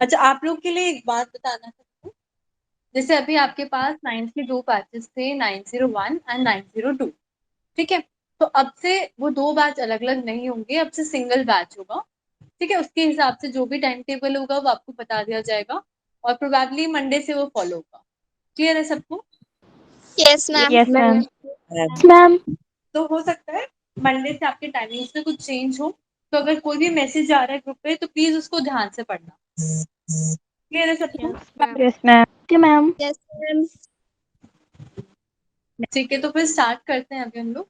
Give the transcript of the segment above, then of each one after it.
अच्छा, आप लोग के लिए एक बात बताना चाहती हूँ। जैसे अभी आपके पास 9th के 2 बैचेस थे, 901 एंड 902। ठीक है, तो अब से वो 2 बैच अलग अलग नहीं होंगे, अब से सिंगल बैच होगा। ठीक है, उसके हिसाब से जो भी टाइम टेबल होगा वो आपको बता दिया जाएगा, और प्रोबेबली मंडे से वो फॉलो होगा। क्लियर है सबको? Yes ma'am. Yes ma'am. Ma'am. तो हो सकता है मंडे से आपके टाइमिंग्स में कुछ चेंज हो, तो अगर कोई भी मैसेज आ रहा है ग्रुप पे तो प्लीज उसको ध्यान से पढ़ना। क्लियर है सबको? Yes ma'am. Okay ma'am. Yes ma'am. ठीक है, तो फिर स्टार्ट करते हैं अभी हम लोग।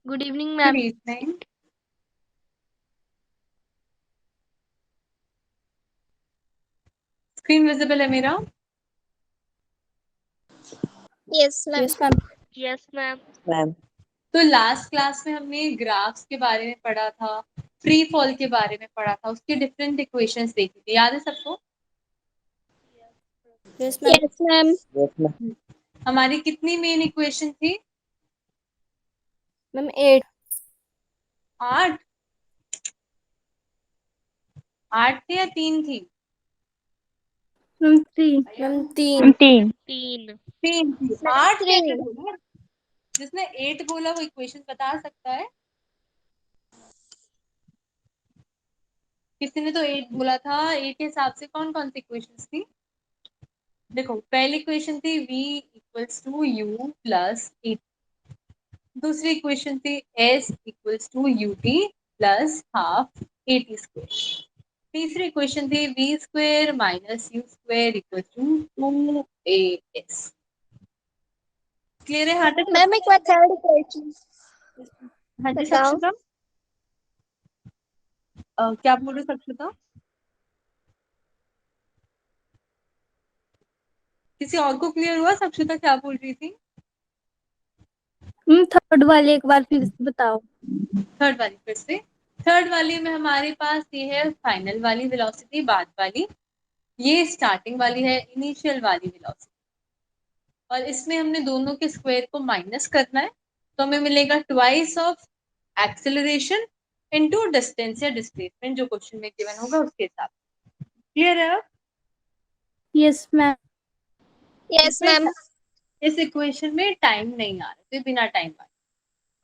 Good evening good ma'am. Evening. Screen visible है मेरा? Yes ma'am. Yes ma'am. Yes ma'am. Ma'am. तो लास्ट क्लास में हमने ग्राफ्स के बारे में पढ़ा था, फ्री फॉल के बारे में पढ़ा था, उसकी डिफरेंट इक्वेशंस देखी थी, याद है सबको? Yes ma'am. Yes ma'am. Yes ma'am. हमारी कितनी मेन इक्वेशन थी? मैम 8। 8? 8 थी या 3 थी? मैम 3। मैम 3। मैम 3। 3 थी। मैम 8 कैसे 3। बोला? जिसने 8 बोला वो इक्वेशन बता सकता है? किसी ने तो 8 बोला था। 8 के हिसाब से कौन कौन सी इक्वेशंस थी? देखो, पहली इक्वेशन थी v equals to u plus 8। दूसरी इक्वेशन थी s equals to ut plus half 80 square. तीसरी इक्वेशन थी v square minus u square equal to 2as। Clear है? हाँ तक मैम एक बार थर्ड क्वेश्चन हाँ जी बताओ। सक्षता, क्या बोल रहे हो सक्षता? किसी और को क्लियर हुआ सक्षता क्या बोल रही थी? मैम थर्ड वाले एक बार फिर से बताओ। थर्ड वाली फिर से। थर्ड वाली में हमारे पास ये है फाइनल वाली वेलोसिटी, बाद वाली। ये स्टार्टिंग वाली है, इनिशियल वाली वेलोसिटी। और इसमें हमने दोनों के स्क्वायर को माइनस करना है, तो हमें मिलेगा twice of acceleration into distance या डिस्प्लेसमेंट, जो क्वेश्चन में गिवन होगा उसके हिसाब से। क्लियर है? अब यस मैम। यस इसमें मैम। इस इक्वेशन में टाइम नहीं आ रहा, तो बिना टाइम वाले।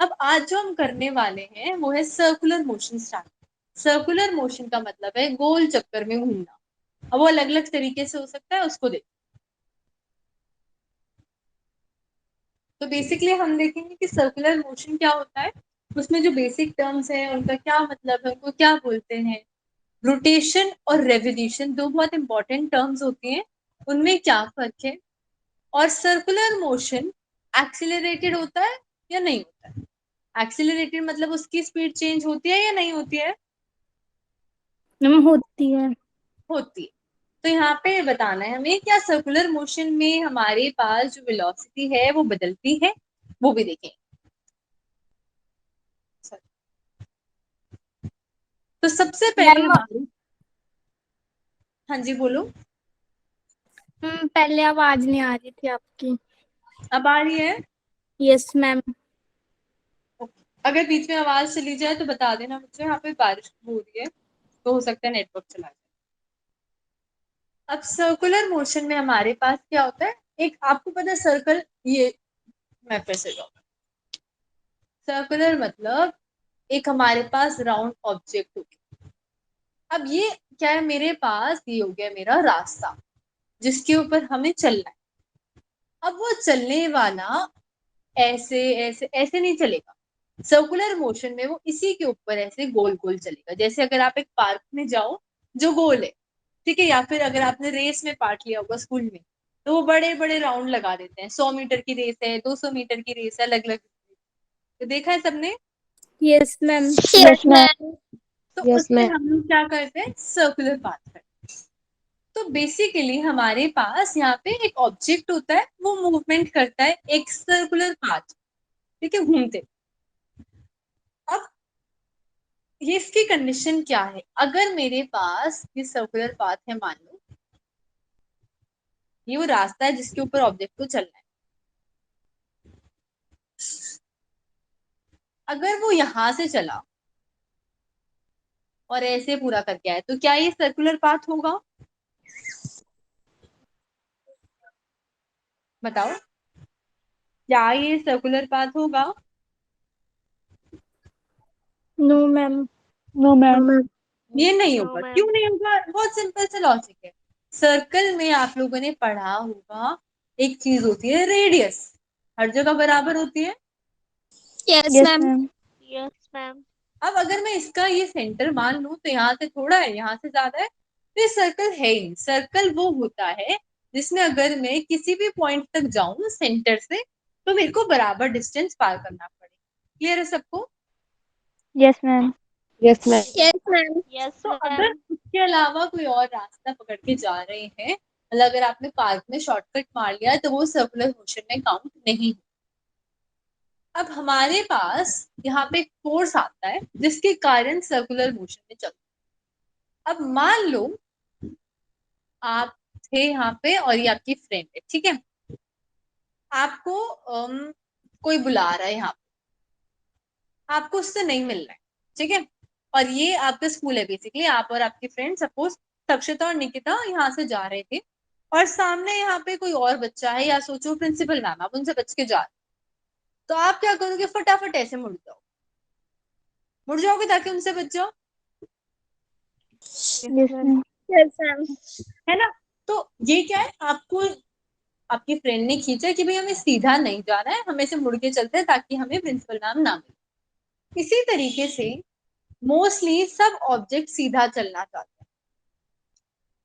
अब आज जो हम करने वाले हैं वो है circular motion start. Circular motion का मतलब है गोल चक्कर में घूमना। अब वो अलग अलग तरीके से हो सकता है, उसको देख। तो बेसिकली हम देखेंगे कि सर्कुलर मोशन क्या होता है, उसमें जो बेसिक टर्म्स है उनका क्या मतलब है, उनको क्या बोलते हैं। रोटेशन और रेवोल्यूशन दो बहुत इंपॉर्टेंट टर्म्स होती हैं, उनमें क्या फर्क है। और सर्कुलर मोशन एक्सिलरेटेड होता है या नहीं होता है? एक्सिलरेटेड मतलब उसकी स्पीड चेंज होती है या नहीं होती है? मैम होती है। होती है। तो यहाँ पे बताना है हमें, क्या सर्कुलर मोशन में हमारे पास जो वेलोसिटी है वो बदलती है, वो भी देखें। तो सबसे पहले मैम हमारी, हाँ जी बोलो। पहले आवाज नहीं आ रही थी आपकी। अब आ रही है? Yes ma'am. अगर बीच में आवाज चली जाए तो बता देना मुझे, यहाँ पे बारिश हो रही है तो हो सकता है नेटवर्क चला जाए। अब सर्कुलर मोशन में हमारे पास क्या होता है, एक आपको पता है सर्कल, ये मैं फिर से जाऊँ। सर्कुलर मतलब एक हमारे पास राउंड ऑब्जेक्ट होगी। अब ये क्या है, मेरे पास ये हो गया मेरा रास्ता जिसके ऊपर हमें चलना है। अब वो चलने वाला ऐसे ऐसे ऐसे नहीं चलेगा। सर्कुलर मोशन में वो इसी के ऊपर ऐसे गोल गोल चलेगा। जैसे अगर आप एक पार्क में जाओ जो गोल है, ठीक है, या फिर अगर आपने रेस में पार्ट लिया होगा स्कूल में, तो वो बड़े बड़े राउंड लगा देते हैं। 100 मीटर की रेस है, 200 मीटर की रेस है, अलग अलग। तो देखा है सबने? Yes ma'am. Yes ma'am. तो यस उसमें मैम। हम लोग क्या करते हैं, सर्कुलर पाथ करते हैं। तो बेसिकली हमारे पास यहाँ पे एक ऑब्जेक्ट होता है, वो मूवमेंट करता है एक सर्कुलर पाथ, ठीक है, घूमते। अब ये इसकी कंडीशन क्या है, अगर मेरे पास ये सर्कुलर पाथ है, मान लो ये वो रास्ता है जिसके ऊपर ऑब्जेक्ट को चलना है। अगर वो यहां से चला और ऐसे पूरा करके आए तो क्या ये सर्कुलर पाथ होगा? बताओ, क्या ये सर्कुलर पाथ होगा? No ma'am. No ma'am. ये नहीं No, होगा। ma'am. क्यों नहीं होगा? बहुत सिंपल सा लॉजिक है। सर्कल में आप लोगों ने पढ़ा होगा, एक चीज होती है रेडियस, हर जगह बराबर होती है। Yes, yes ma'am. Ma'am. Yes, ma'am. अब अगर मैं इसका ये सेंटर मान लूं तो यहाँ से थोड़ा है, यहाँ से ज्यादा है, तो ये सर्कल है ही नहीं। सर्कल वो होता है जिसमें अगर मैं किसी भी पॉइंट तक जाऊं सेंटर से तो मेरे को बराबर डिस्टेंस पार करना पड़े। क्लियर है सबको? Yes ma'am. Yes ma'am. Yes, ma'am. Yes, तो अगर ma'am. उसके अलावा कोई और रास्ता पकड़ के जा रहे हैं, मतलब अगर आपने पार्क में शॉर्टकट मार लिया है तो वो सर्कुलर मोशन में काउंट नहीं। अब हमारे पास यहाँ पे एक फोर्स आता है जिसके कारण सर्कुलर मोशन में चलता है। अब मान लो आप थे यहाँ पे और ये आपकी फ्रेंड है, ठीक है। आपको कोई बुला रहा है यहाँ पे, आपको उससे नहीं मिल रहा है, ठीक है। और ये आपका स्कूल है बेसिकली, आप और आपकी फ्रेंड सपोज तक्षिता और निकिता यहाँ से जा रहे थे और सामने यहाँ पे कोई और बच्चा है, या सोचो प्रिंसिपल मैम, आप उनसे बच के जा रहे, तो आप क्या करोगे? फटाफट ऐसे मुड़ जाओगे ताकि उनसे बच जाओ, यस मैम। Yes, ma'am. है ना। तो ये क्या है, आपको आपकी फ्रेंड ने खींचा कि भाई हमें सीधा नहीं जाना है, हमें से मुड़ के चलते हैं ताकि हमें प्रिंसिपल मैम ना मिले। इसी तरीके से मोस्टली सब ऑब्जेक्ट सीधा चलना चाहते हैं,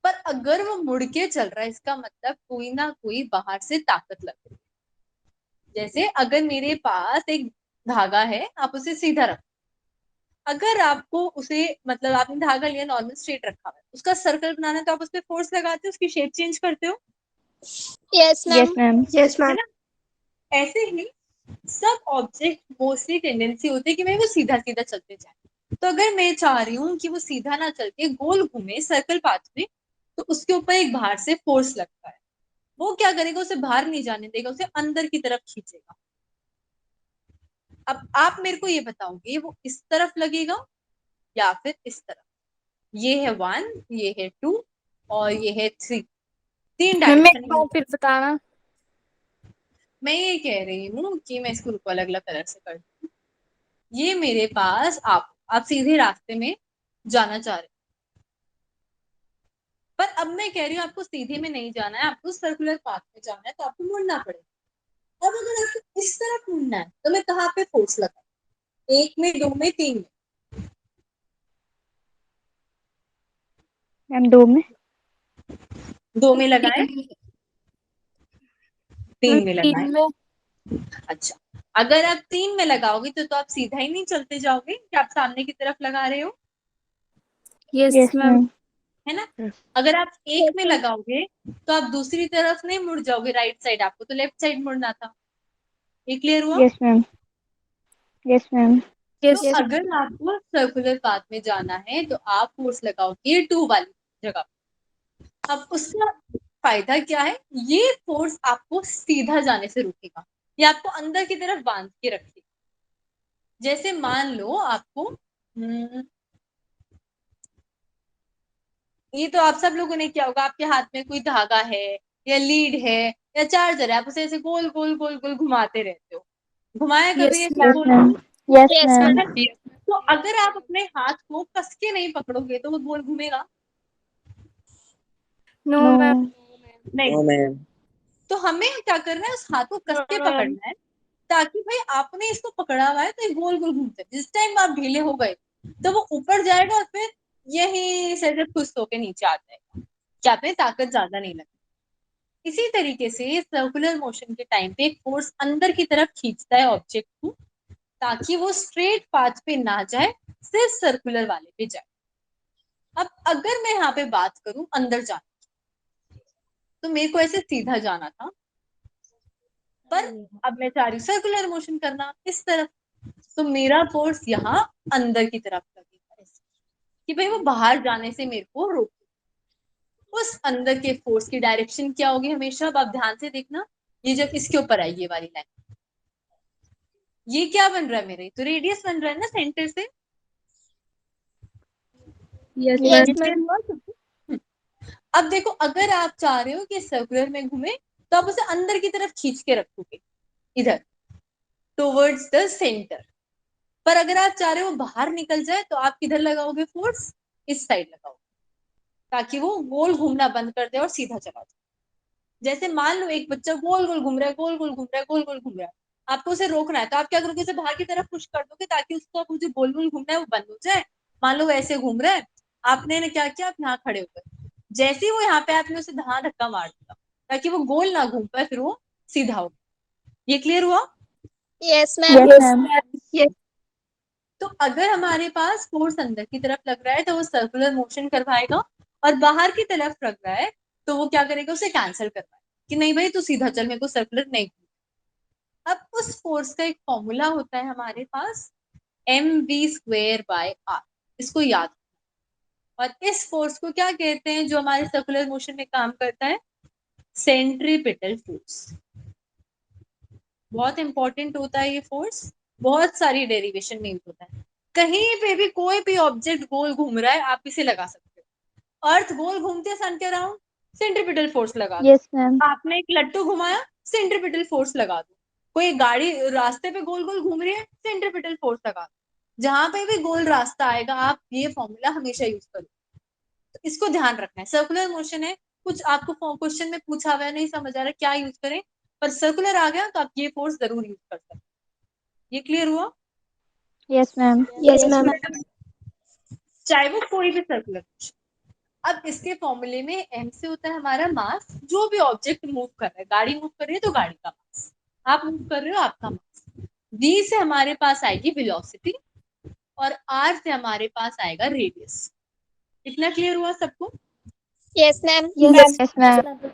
पर अगर वो मुड़ के चल रहा है इसका मतलब कोई ना कोई बाहर से ताकत लग रही है। जैसे अगर मेरे पास एक धागा है, आप उसे सीधा रखो, अगर आपको उसे मतलब आपने धागा लिया नॉर्मल स्ट्रेट रखा हुआ है, उसका सर्कल बनाना है तो आप उस पर फोर्स लगाते हो, उसकी शेप चेंज करते हो, Yes, ma'am. Yes ma'am. Yes है मैम। ना। ऐसे ही सब ऑब्जेक्ट मोस्टली टेंडेंसी होती है कि भाई वो सीधा सीधा चलते जाए। तो अगर मैं चाह रही हूँ कि वो सीधा ना चल के गोल घूमे सर्कल पाथ में, तो उसके ऊपर एक बाहर से फोर्स लगता है। वो क्या करेगा? उसे बाहर नहीं जाने देगा, उसे अंदर की तरफ खींचेगा। अब आप मेरे को ये बताओगे वो इस तरफ लगेगा या फिर इस तरफ? ये है 1, ये है 2 और ये है 3, तीन मैम एक डायरेक्शन में बार होगा। फिर बताना। मैं ये कह रही हूँ कि मैं इसको रुको अलग अलग कलर से कर दूँ। ये मेरे पास आप सीधे रास्ते में जाना चाह रहे, पर अब मैं कह रही हूँ आपको सीधे में नहीं जाना है, आपको सर्कुलर पाथ में जाना है, तो आपको मुड़ना पड़ेगा। अब अगर आपको इस तरफ मुड़ना है तो मैं कहाँ पे फोर्स लगा? 1 में, 2 में, 3 में? मैम 2 में। 2 में लगाए, 3 में लगाए। 3 में। अच्छा, अगर आप 3 में लगाओगे तो आप सीधा ही नहीं चलते जाओगे कि आप सामने की तरफ लगा रहे हो, यस यस मैम। मैम। है ना। अगर आप 1 में लगाओगे तो आप दूसरी तरफ नहीं मुड़ जाओगे, राइट साइड, आपको तो लेफ्ट साइड मुड़ना था। ये क्लियर हुआ? Yes ma'am. Yes ma'am. तो यस। अगर आपको सर्कुलर पाथ में जाना है तो आप फोर्स लगाओगे 2 वाली जगह। अब उसका फायदा क्या है? ये फोर्स आपको सीधा जाने से रोकेगा, ये आपको अंदर की तरफ बांध के रखेगा। जैसे मान लो आपको ये तो आप सब लोगों ने क्या होगा, आपके हाथ में कोई धागा है या लीड है या चार्जर है, आप उसे ऐसे गोल गोल गोल गोल घुमाते रहते हो। घुमाया कभी यस ऐसे यस गोल मैम। मैम। गोल? Yes Yes, ma'am. ma'am. तो अगर आप अपने हाथ को कस के नहीं पकड़ोगे तो वो गोल घूमेगा नो नो। मैम। नहीं। No ma'am. तो हमें क्या करना है? उस हाथ को कस No, के ma'am. पकड़ना है ताकि भाई आपने इसको पकड़ा हुआ है तो ये गोल गोल घूमते हैं। जिस टाइम आप ढीले हो गए तो वो ऊपर जाएगा और फिर यही से जब खुश होकर नीचे आ जाएगा, क्या पे ताकत ज्यादा नहीं लगती। इसी तरीके से सर्कुलर मोशन के टाइम पे एक फोर्स अंदर की तरफ खींचता है ऑब्जेक्ट को ताकि वो स्ट्रेट पाथ पे ना जाए, सिर्फ सर्कुलर वाले पे जाए। अब अगर मैं यहाँ पे बात करूं अंदर जाने, तो मेरे को ऐसे सीधा जाना था, पर अब मैं चाह रही हूँ सर्कुलर मोशन करना इस तरफ, तो मेरा फोर्स यहाँ अंदर की तरफ लगेगा ऐसे, कि भाई वो बाहर जाने से मेरे को रोके। उस अंदर के फोर्स की डायरेक्शन क्या होगी हमेशा? अब आप ध्यान से देखना, ये जब इसके ऊपर आई ये वाली लाइन, ये क्या बन रहा है मेरे, तो रेडियस बन रहा है ना सेंटर से। Yes, Yes, ma'am. अब देखो, अगर आप चाह रहे हो कि सर्कुलर में घूमे तो आप उसे अंदर की तरफ खींच के रखोगे, इधर टुवर्ड्स द सेंटर। पर अगर आप चाह रहे हो बाहर निकल जाए तो आप किधर लगाओगे फोर्स, इस साइड लगाओगे, ताकि वो गोल घूमना बंद कर दे और सीधा चला जाए। जैसे मान लो एक बच्चा गोल गोल घूम रहा है, गोल गोल घूम रहा है, गोल गोल घूम रहा है, आपको उसे रोकना है, तो आप क्या करोगे, उसे बाहर की तरफ पुश कर दोगे ताकि उसका वो जो गोल गोल घूमना है वो बंद हो जाए। मान लो वो ऐसे घूम रहा है, आपने ने क्या किया, आप यहाँ खड़े हो गए, जैसे ही वो यहाँ पे आपने उसे धक्का मार दिया ताकि वो गोल ना घूम पाए, फिर वो सीधा हो। ये क्लियर हुआ? yes, ma'am. Yes, ma'am. Yes. तो अगर हमारे पास फोर्स अंदर की तरफ लग रहा है तो वो सर्कुलर मोशन करवाएगा, और बाहर की तरफ लग रहा है तो वो क्या करेगा, उसे कैंसिल करवाएगा कि नहीं भाई तू सीधा चल, मेरे को सर्कुलर नहीं। अब उस फोर्स का एक फॉर्मूला होता है हमारे पास, mv²/r, इसको याद। और इस फोर्स को क्या कहते हैं जो हमारे सर्कुलर मोशन में काम करता है, सेंट्रीपिटल फोर्स। बहुत इंपॉर्टेंट होता है ये फोर्स, बहुत सारी डेरिवेशन में यूज होता है। कहीं पे भी कोई भी ऑब्जेक्ट गोल घूम रहा है आप इसे लगा सकते हो। अर्थ गोल घूमते हैं सन के अराउंड, सेंट्रीपिटल फोर्स लगा दो। Yes, ma'am. आपने एक लट्टू घुमाया, सेंट्रीपिटल फोर्स लगा दो। कोई गाड़ी रास्ते पे गोल गोल घूम रही है, सेंट्रीपिटल फोर्स लगा दो। जहां पे भी गोल रास्ता आएगा आप ये फॉर्मूला हमेशा यूज करो, तो इसको ध्यान रखना है। सर्कुलर मोशन है, कुछ आपको क्वेश्चन में पूछा हुआ है, नहीं समझ आ रहा क्या यूज करें, पर सर्कुलर आ गया तो आप ये फोर्स जरूर यूज कर सकते हैं। ये क्लियर हुआ? Yes, ma'am. Yes, ma'am. चाहे वो कोई भी सर्कुलर मोशन। अब इसके फॉर्मूले में एम से होता है हमारा मास, जो भी ऑब्जेक्ट मूव कर रहा है, गाड़ी मूव कर रही है तो गाड़ी का मास, आप मूव कर रहे हो आपका मास। वी से हमारे पास आएगी वेलोसिटी, और आर से हमारे पास आएगा रेडियस। इतना क्लियर हुआ सबको? Yes, ma'am. Yes, ma'am.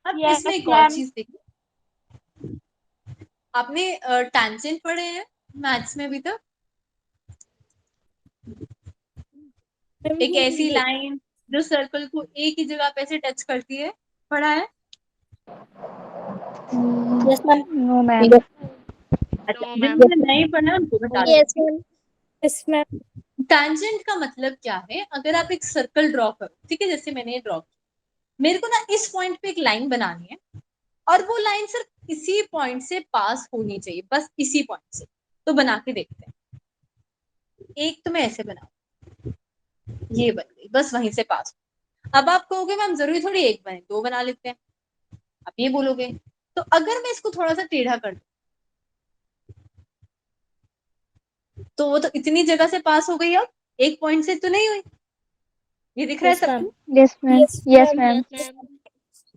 अब Yes, इसमें एक और चीज देखिए, आपने टैंजेंट पढ़े हैं मैथ्स में अभी तक? एक ऐसी लाइन जो सर्कल को एक ही जगह पे से टच करती है, पढ़ा है? Yes, ma'am. No, ma'am. No, ma'am. जिन्होंने नहीं पढ़ा उनको बता Yes, देती हूँ। ma'am. Yes, ma'am. टैंजेंट का मतलब क्या है, अगर आप एक सर्कल ड्रॉ करो, ठीक है, जैसे मैंने ये ड्रॉ किया, मेरे को ना इस पॉइंट पे एक लाइन बनानी है, और वो लाइन सिर्फ इसी पॉइंट से पास होनी चाहिए, बस इसी पॉइंट से। तो बना के देखते हैं। एक तो मैं ऐसे बनाऊ, ये बन गई, बस वहीं से पास। अब आप कहोगे मैम जरूरी थोड़ी एक बने, दो बना लेते हैं, आप ये बोलोगे। तो अगर मैं इसको थोड़ा सा टेढ़ा कर दूं तो वो तो इतनी जगह से पास हो गई, अब एक पॉइंट से तो नहीं हुई। ये दिख रहा है Yes, ma'am. सबको? Yes, ma'am. Yes, ma'am. Yes, ma'am.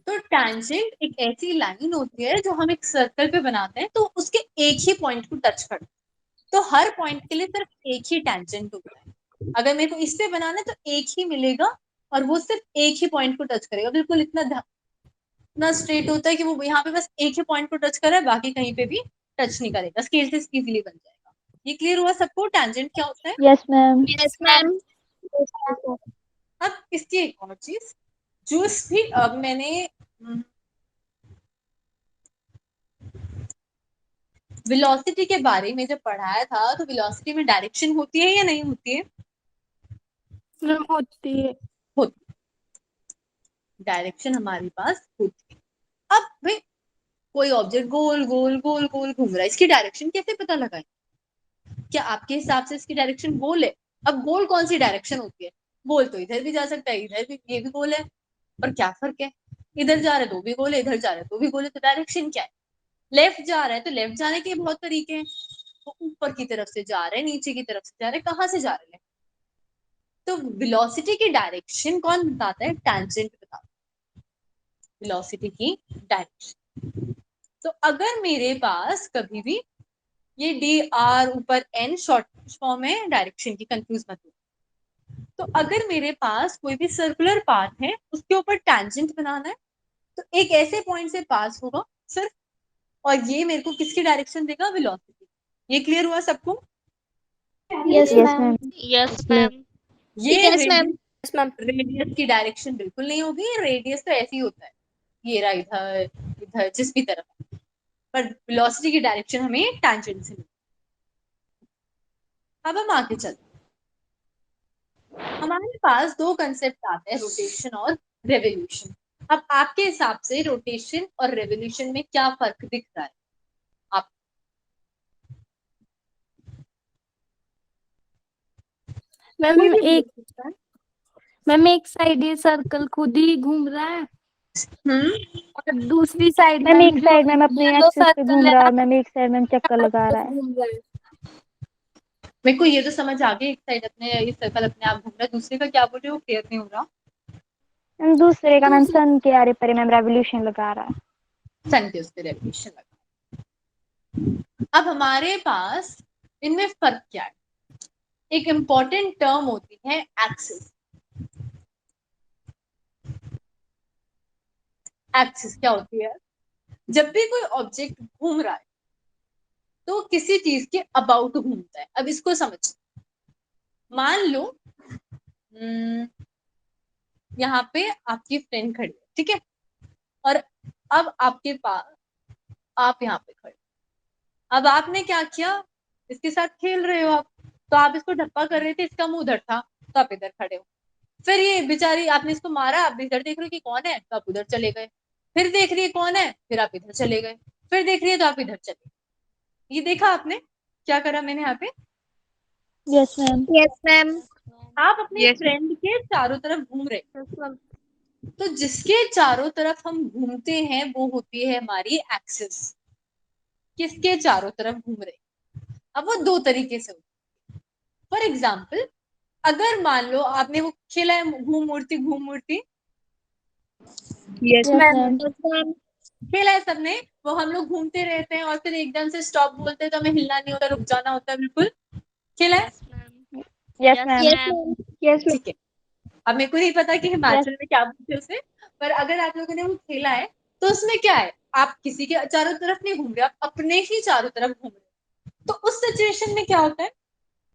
तो टैंजेंट एक ऐसी लाइन होती है जो हम एक सर्कल पे बनाते हैं तो उसके एक ही पॉइंट को टच करते हैं, तो हर पॉइंट के लिए सिर्फ एक ही टैंजेंट होता है। अगर मेरे को इस पे बनाना है तो एक ही मिलेगा, और वो सिर्फ एक ही पॉइंट को टच करेगा, बिल्कुल इतना स्ट्रेट होता है कि वो यहाँ पे बस एक ही पॉइंट को टच कर रहा है, बाकी कहीं पे भी टच नहीं करेगा, स्केल से इजीली बन जाएगा। ये क्लियर हुआ सबको टैंजेंट क्या होता है? Yes, ma'am. Yes, ma'am. अब इसकी एक और चीज, जो भी अब मैंने वेलोसिटी के बारे में जब पढ़ाया था, तो वेलोसिटी में डायरेक्शन होती है या नहीं होती है? Ma'am, होती है. होती, डायरेक्शन हमारे पास होती है। अब भाई कोई ऑब्जेक्ट गोल गोल गोल गोल घूम रहा है, इसकी डायरेक्शन कैसे पता लगाए? क्या आपके हिसाब से इसकी डायरेक्शन गोल है? अब गोल कौन सी डायरेक्शन होती है? गोल तो इधर भी जा सकता है, इधर भी, ये भी गोल है, पर क्या फर्क है? इधर जा रहा है तो भी गोल है, इधर जा रहा है तो भी गोल है, तो डायरेक्शन क्या है? लेफ्ट जा रहा है तो लेफ्ट जाने के बहुत तरीके हैं, वो ऊपर की तरफ से जा रहे हैं, नीचे की तरफ से जा रहे हैं, कहाँ से जा रहे हैं? तो वेलोसिटी की डायरेक्शन कौन बताता है? टैंजेंट बताता है वेलोसिटी की डायरेक्शन। तो अगर मेरे पास कभी भी ये डी आर ऊपर एन शॉर्ट फॉर्म है डायरेक्शन की, कंफ्यूज मत हो। तो अगर मेरे पास कोई भी सर्कुलर पाथ है उसके ऊपर टैंजेंट बनाना है, तो एक ऐसे पॉइंट से पास होगा सिर्फ, और ये मेरे को किसकी डायरेक्शन देगा? वेलोसिटी। ये क्लियर हुआ सबको? Yes, Yes, ma'am. ma'am. Yes, ma'am. ये Yes, ma'am. Yes, ma'am. Radius की डायरेक्शन बिल्कुल नहीं होगी, रेडियस तो ऐसे ही होता है, ये रहा इधर इधर जिस भी तरफ। पर वेलोसिटी की डायरेक्शन हमें टैंजेंट से मिली। अब हम आगे चलते हैं। हमारे पास दो कंसेप्ट आते हैं, रोटेशन और रेवोल्यूशन। अब आपके हिसाब से रोटेशन और रेवोल्यूशन में क्या फर्क दिख रहा है? आप मैम कोई भी बोल एक सकता है। मैम एक साइड ये सर्कल खुद ही घूम रहा है और दूसरी साइड मैम एक जो साइड मैम अपने येलो एक्सिस पे सर्कल घूम है रहा है और मैम एक साइड मैम चक्कर लगा रहा आपस है। घूम रहा है। मेरे को ये तो समझ आ गया, एक साइड अपने ये सर्कल अपने आप घूम रहा है, दूसरे का क्या बोल रहे हो? क्लियर नहीं हो रहा। मैम दूसरे का मैम दूसरी सन के आरे पर मैम रेवोल्यूशन लगा रहा है। सन के उस पर रेवोल्यूशन लगा। अब हमारे पास इनमें फर्क क्या है? एक इंपॉर्टेंट टर्म होती है एक्सिस। एक्सिस क्या होती है? जब भी कोई ऑब्जेक्ट घूम रहा है तो किसी चीज के अबाउट घूमता है। अब इसको समझ, मान लो यहाँ पे आपकी फ्रेंड खड़ी है, ठीक है, और अब आपके पास आप यहाँ पे खड़े, अब आपने क्या किया, इसके साथ खेल रहे हो आप, तो आप इसको धप्पा कर रहे थे, इसका मुंह उधर था तो आप इधर खड़े हो। फिर ये बेचारी, आपने इसको मारा, आप इधर देख रहे हो कि कौन है तो आप उधर चले गए, फिर देख रही है कौन है, फिर आप इधर चले गए, फिर देख रही है तो आप इधर चले गए। ये देखा आपने क्या करा मैंने यहाँ पे? Yes ma'am. Yes, ma'am. आप अपने फ्रेंड के चारों तरफ घूम रहे, तो जिसके चारों तरफ हम घूमते हैं वो होती है हमारी एक्सिस। किसके चारों तरफ घूम रहे? अब वो दो तरीके से होती है। फॉर एग्जाम्पल, अगर मान लो आपने वो खेला है घूम मूर्ति घूम मूर्ति, यस मैम। Yes, ma'am. खेला है सबने, वो हम लोग घूमते रहते हैं और फिर एकदम से स्टॉप बोलते हैं तो हमें हिलना नहीं होता, रुक जाना होता है, बिल्कुल खेला है। Yes ma'am. Yes, ma'am. Yes ठीक है, अब मेरे को नहीं पता कि यस। हिमाचल में क्या बोलते हैं उसे, पर अगर आप लोगों ने वो खेला है तो उसमें क्या है, आप किसी के चारों तरफ नहीं घूम रहे, आप अपने ही चारों तरफ घूम रहे हो। तो उस सिचुएशन में क्या होता है,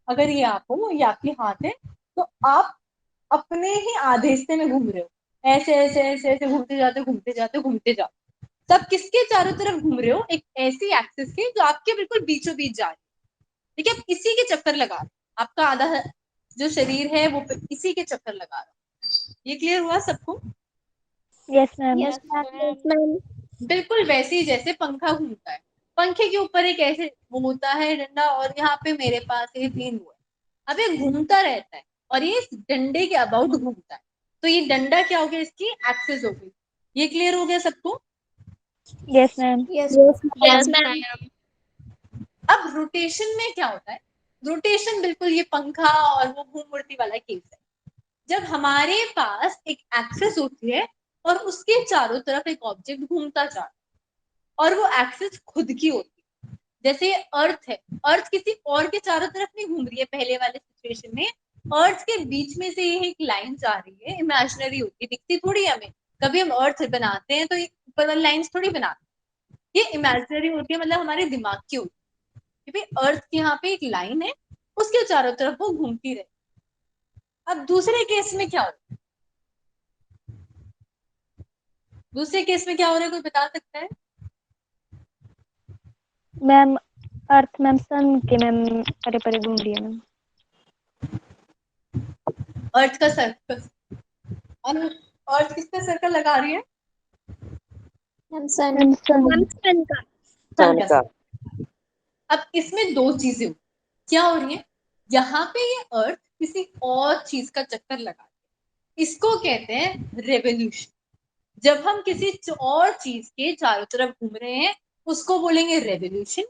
अगर ये आप हो, ये आपके हाथ है, तो आप अपने ही आधे हिस्से में घूम रहे हो, ऐसे ऐसे ऐसे ऐसे घूमते जाते घूमते जाते घूमते जाते। तब किसके चारों तरफ घूम रहे हो? एक ऐसी एक्सिस के जो आपके बिल्कुल बीचों बीच जा रही है, ठीक है, आप इसी के चक्कर लगा रहे हो। आपका आधा जो शरीर है वो इसी के चक्कर लगा रहा है। ये क्लियर हुआ सबको? Yes ma'am. Yes, ma'am. बिल्कुल वैसे ही जैसे पंखा घूमता है, पंखे के ऊपर एक ऐसे वो होता है डंडा, और यहाँ पे मेरे पास ये तीन हुआ है। अब ये घूमता रहता है और ये इस डंडे के अबाउट घूमता है, तो ये डंडा क्या हो गया, इसकी एक्सिस हो गई। ये क्लियर हो गया सबको? Yes ma'am. Yes, Yes, ma'am. अब रोटेशन में क्या होता है? रोटेशन बिल्कुल ये पंखा और वो घूम मूर्ति वाला केस है। जब हमारे पास एक एक्सिस होती है और उसके चारों तरफ एक ऑब्जेक्ट घूमता जाता है और वो एक्सिस खुद की होती है। जैसे ये अर्थ है, अर्थ किसी और के चारों तरफ नहीं घूम रही है। पहले वाले सिचुएशन में अर्थ के बीच में से ये एक लाइन जा रही है, इमेजिनरी होती है, दिखती थोड़ी है हमें। कभी हम अर्थ बनाते हैं तो ये ऊपर वाली लाइंस थोड़ी बनाते हैं, ये इमेजिनरी होती है, मतलब हमारे दिमाग की होती है कि भाई अर्थ के यहाँ पे एक लाइन है, उसके चारों तरफ वो घूमती रहे। अब दूसरे केस में क्या हो, दूसरे केस में क्या हो रहा है, कोई बता सकता है? मैम अर्थ मैम सन के मैम परे परे घूम रही है मैम। अर्थ का सर्कल, और अर्थ किसका सर्कल लगा रही है? मैम सन। Sun का. सन का। अब इसमें दो चीजें हो, क्या हो रही है, यहाँ पे ये अर्थ किसी और चीज का चक्कर लगा रही है, इसको कहते हैं रेवोल्यूशन। जब हम किसी और चीज के चारों तरफ घूम रहे हैं उसको बोलेंगे रेवोल्यूशन,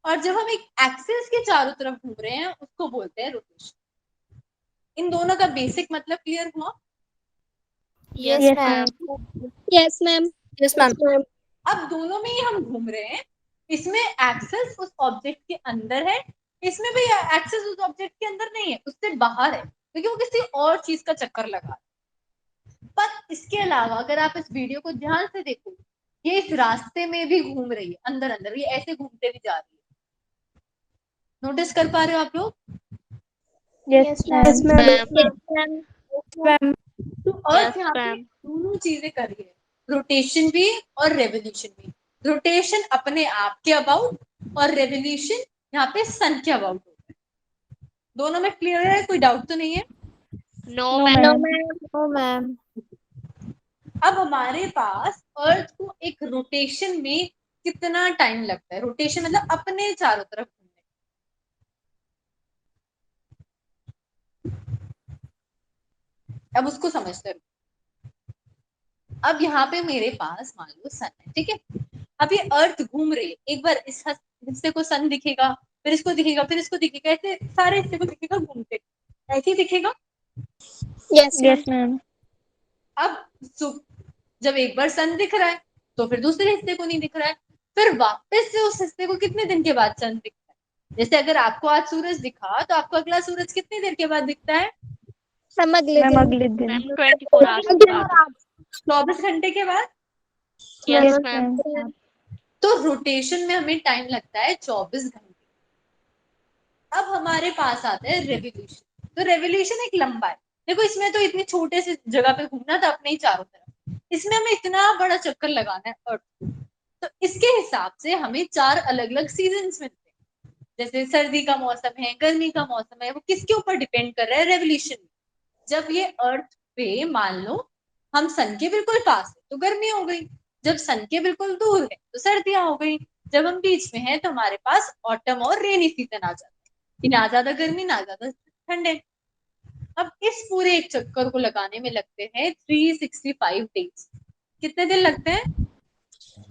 और जब हम एक एक्सिस के चारों तरफ घूम रहे हैं उसको बोलते हैं रोटेशन। इन दोनों का बेसिक मतलब क्लियर हुआ? Yes, yes ma'am. Ma'am. Yes, ma'am. Yes, ma'am. अब दोनों में ही हम घूम रहे हैं, इसमें एक्सेस उस ऑब्जेक्ट के अंदर है, इसमें भी एक्सेस उस ऑब्जेक्ट के अंदर नहीं है, उससे बाहर है, क्योंकि वो किसी और चीज का चक्कर लगा है। पर इसके अलावा अगर आप इस वीडियो को ध्यान से देखो, ये इस रास्ते में भी घूम रही है, अंदर अंदर ये ऐसे घूमते भी जा रही है। नोटिस कर पा रहे हो आप लोग? Yes Yes, ma'am. ma'am. Yes, ma'am. Ma'am. तो अर्थ यहाँ पे दोनों चीजें कर रही है, रोटेशन भी और रेवोल्यूशन भी। रोटेशन अपने आप के अबाउट और रेवोल्यूशन यहाँ पे सन के अबाउट होता है। दोनों में क्लियर है, कोई डाउट तो नहीं है? No No, ma'am. ma'am. No ma'am. अब हमारे पास अर्थ को एक रोटेशन में कितना टाइम लगता है? रोटेशन मतलब अपने चारों तरफ घूमने। अब उसको समझते रहो। अब यहाँ पे मेरे पास मान लो सन है, ठीक है। अब ये अर्थ घूम रही है, एक बार इस हिस्से को सन दिखेगा, फिर इसको दिखेगा, फिर इसको दिखेगा, ऐसे सारे हिस्से को दिखेगा घूमते, ऐसे ही दिखेगा। Yes Yes, ma'am. अब जब एक बार सन दिख रहा है तो फिर दूसरे हिस्से को नहीं दिख रहा है, फिर वापस से उस हिस्से को कितने दिन के बाद सन दिखता है? जैसे अगर आपको आज सूरज दिखा तो आपको अगला सूरज कितनी देर के बाद दिखता है? हम अगले Ma'am, दिन। अगले दिन. मैम 24 आवर्स के बाद। 24 घंटे के बाद। Yes Yes, ma'am. ma'am. तो रोटेशन में हमें टाइम लगता है 24 घंटे। अब हमारे पास आता है रेवोल्यूशन। तो रेवोल्यूशन एक लंबा है, देखो इसमें तो इतनी छोटे से जगह पे घूमना था अपने ही चारों तरफ, इसमें हमें इतना बड़ा चक्कर लगाना है अर्थ को। तो इसके हिसाब से हमें 4 अलग अलग सीजन मिलते हैं। जैसे सर्दी का मौसम है, गर्मी का मौसम है, वो किसके ऊपर डिपेंड कर रहा है? रेवोल्यूशन। जब ये अर्थ पे मान लो हम सन के बिल्कुल पास है तो गर्मी हो गई, जब सन के बिल्कुल दूर है तो सर्दियां हो गई, जब हम बीच में है तो हमारे पास ऑटम और रेनी सीजन आ जाता है, कि ना ज्यादा गर्मी ना ज्यादा ठंडे। अब इस पूरे एक चक्कर को लगाने में लगते हैं 365 डेज। कितने दिन लगते हैं?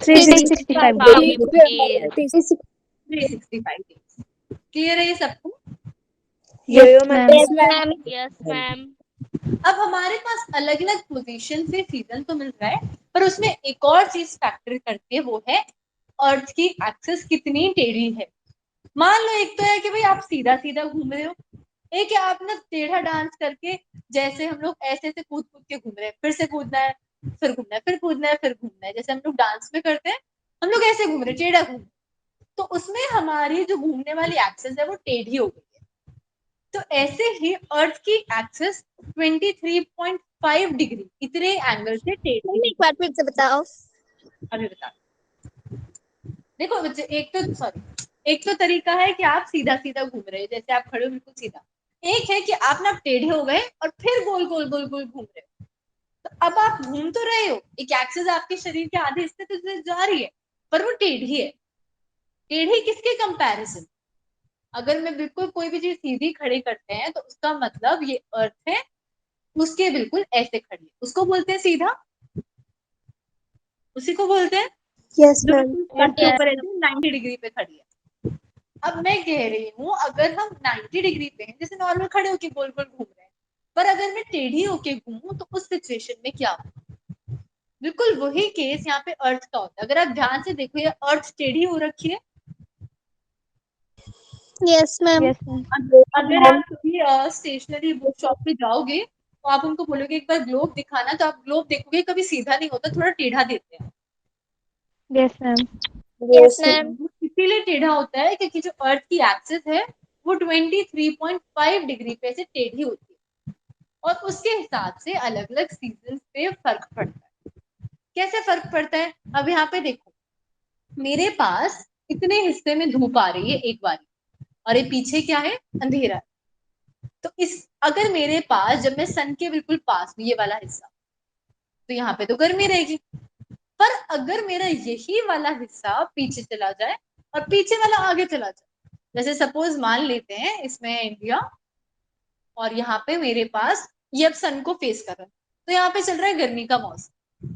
365 days. 365 डेज। क्लियर है ये सबको? Yes, ma'am. Yes ma'am. Yes ma'am. अब हमारे पास अलग अलग पोजीशन से सीजन तो मिल रहा है, पर उसमें एक और चीज फैक्टर करती है, वो है अर्थ की एक्सिस कितनी टेढ़ी है। मान लो एक तो है कि भाई आप सीधा सीधा घूम रहे हो, एक है आप ना टेढ़ा डांस करके, जैसे हम लोग ऐसे ऐसे कूद कूद के घूम रहे हैं, फिर से कूदना है, फिर घूमना है, फिर कूदना है, फिर घूमना है, जैसे हम लोग डांस में करते हैं, हम लोग ऐसे घूम रहे टेढ़ा घूम। तो उसमें हमारी जो घूमने वाली एक्सिस है वो टेढ़ी हो गई है। तो ऐसे ही अर्थ की एक्सिस 23.5 डिग्री इतने एंगल से टेढ़ी। एक बार फिर से बताओ। अभी बता। देखो बच्चे, एक तो तरीका है कि आप सीधा सीधा घूम रहे हैं, जैसे आप खड़े हो बिल्कुल सीधा। एक है कि आप ना टेढ़े हो गए और फिर गोल गोल गोल गोल घूम रहे हो। तो अब आप घूम तो रहे हो, एक एक्सिस आपके शरीर के आधे हिस्से तो जा रही है, पर वो टेढ़ी है। टेढ़ी किसके कंपैरिजन? अगर मैं बिल्कुल कोई भी चीज सीधी खड़ी करते हैं तो उसका मतलब ये अर्थ है उसके बिल्कुल ऐसे खड़ी है, उसको बोलते हैं सीधा, उसी को बोलते हैं यस जो मैम। बिल्कुल अर्थ के ऊपर ऐसे 90 डिग्री पे खड़ी है। अब मैं कह रही हूँ अगर हम 90 डिग्री पे हैं, जैसे नॉर्मल खड़े होके गोल गोल घूम रहे हैं, पर अगर मैं टेढ़ी होके घूमूं तो उस सिचुएशन में क्या होगा? बिल्कुल वही केस यहाँ पे अर्थ का होता है। अगर आप ध्यान से देखो, ये अर्थ टेढ़ी हो रखी है। Yes ma'am. Yes, ma'am. अगर आप कभी स्टेशनरी बुक शॉप पे जाओगे तो आप उनको बोलोगे एक बार ग्लोब दिखाना, तो आप ग्लोब देखोगे कभी सीधा नहीं होता, थोड़ा टेढ़ा देते हैं। Yes, ma'am. Yes ma'am. इसीलिए टेढ़ा होता है क्योंकि जो अर्थ की एक्सिस है वो 23.5 डिग्री पे से टेढ़ी होती है, और उसके हिसाब से अलग अलग सीजन पे फर्क पड़ता है। कैसे फर्क पड़ता है? अब यहाँ पे देखो, मेरे पास इतने हिस्से में धूप आ रही है एक बार, और ये पीछे क्या है? अंधेरा है। तो इस अगर मेरे पास, जब मैं सन के बिल्कुल पास हूँ, ये वाला हिस्सा, तो यहाँ पे तो गर्मी रहेगी। पर अगर मेरा यही वाला हिस्सा पीछे चला जाए और पीछे वाला आगे चला जाए, जैसे सपोज मान लेते हैं इसमें इंडिया, और यहाँ पे मेरे पास ये अब सन को फेस कर रहा है, तो यहाँ पे चल रहा है गर्मी का मौसम।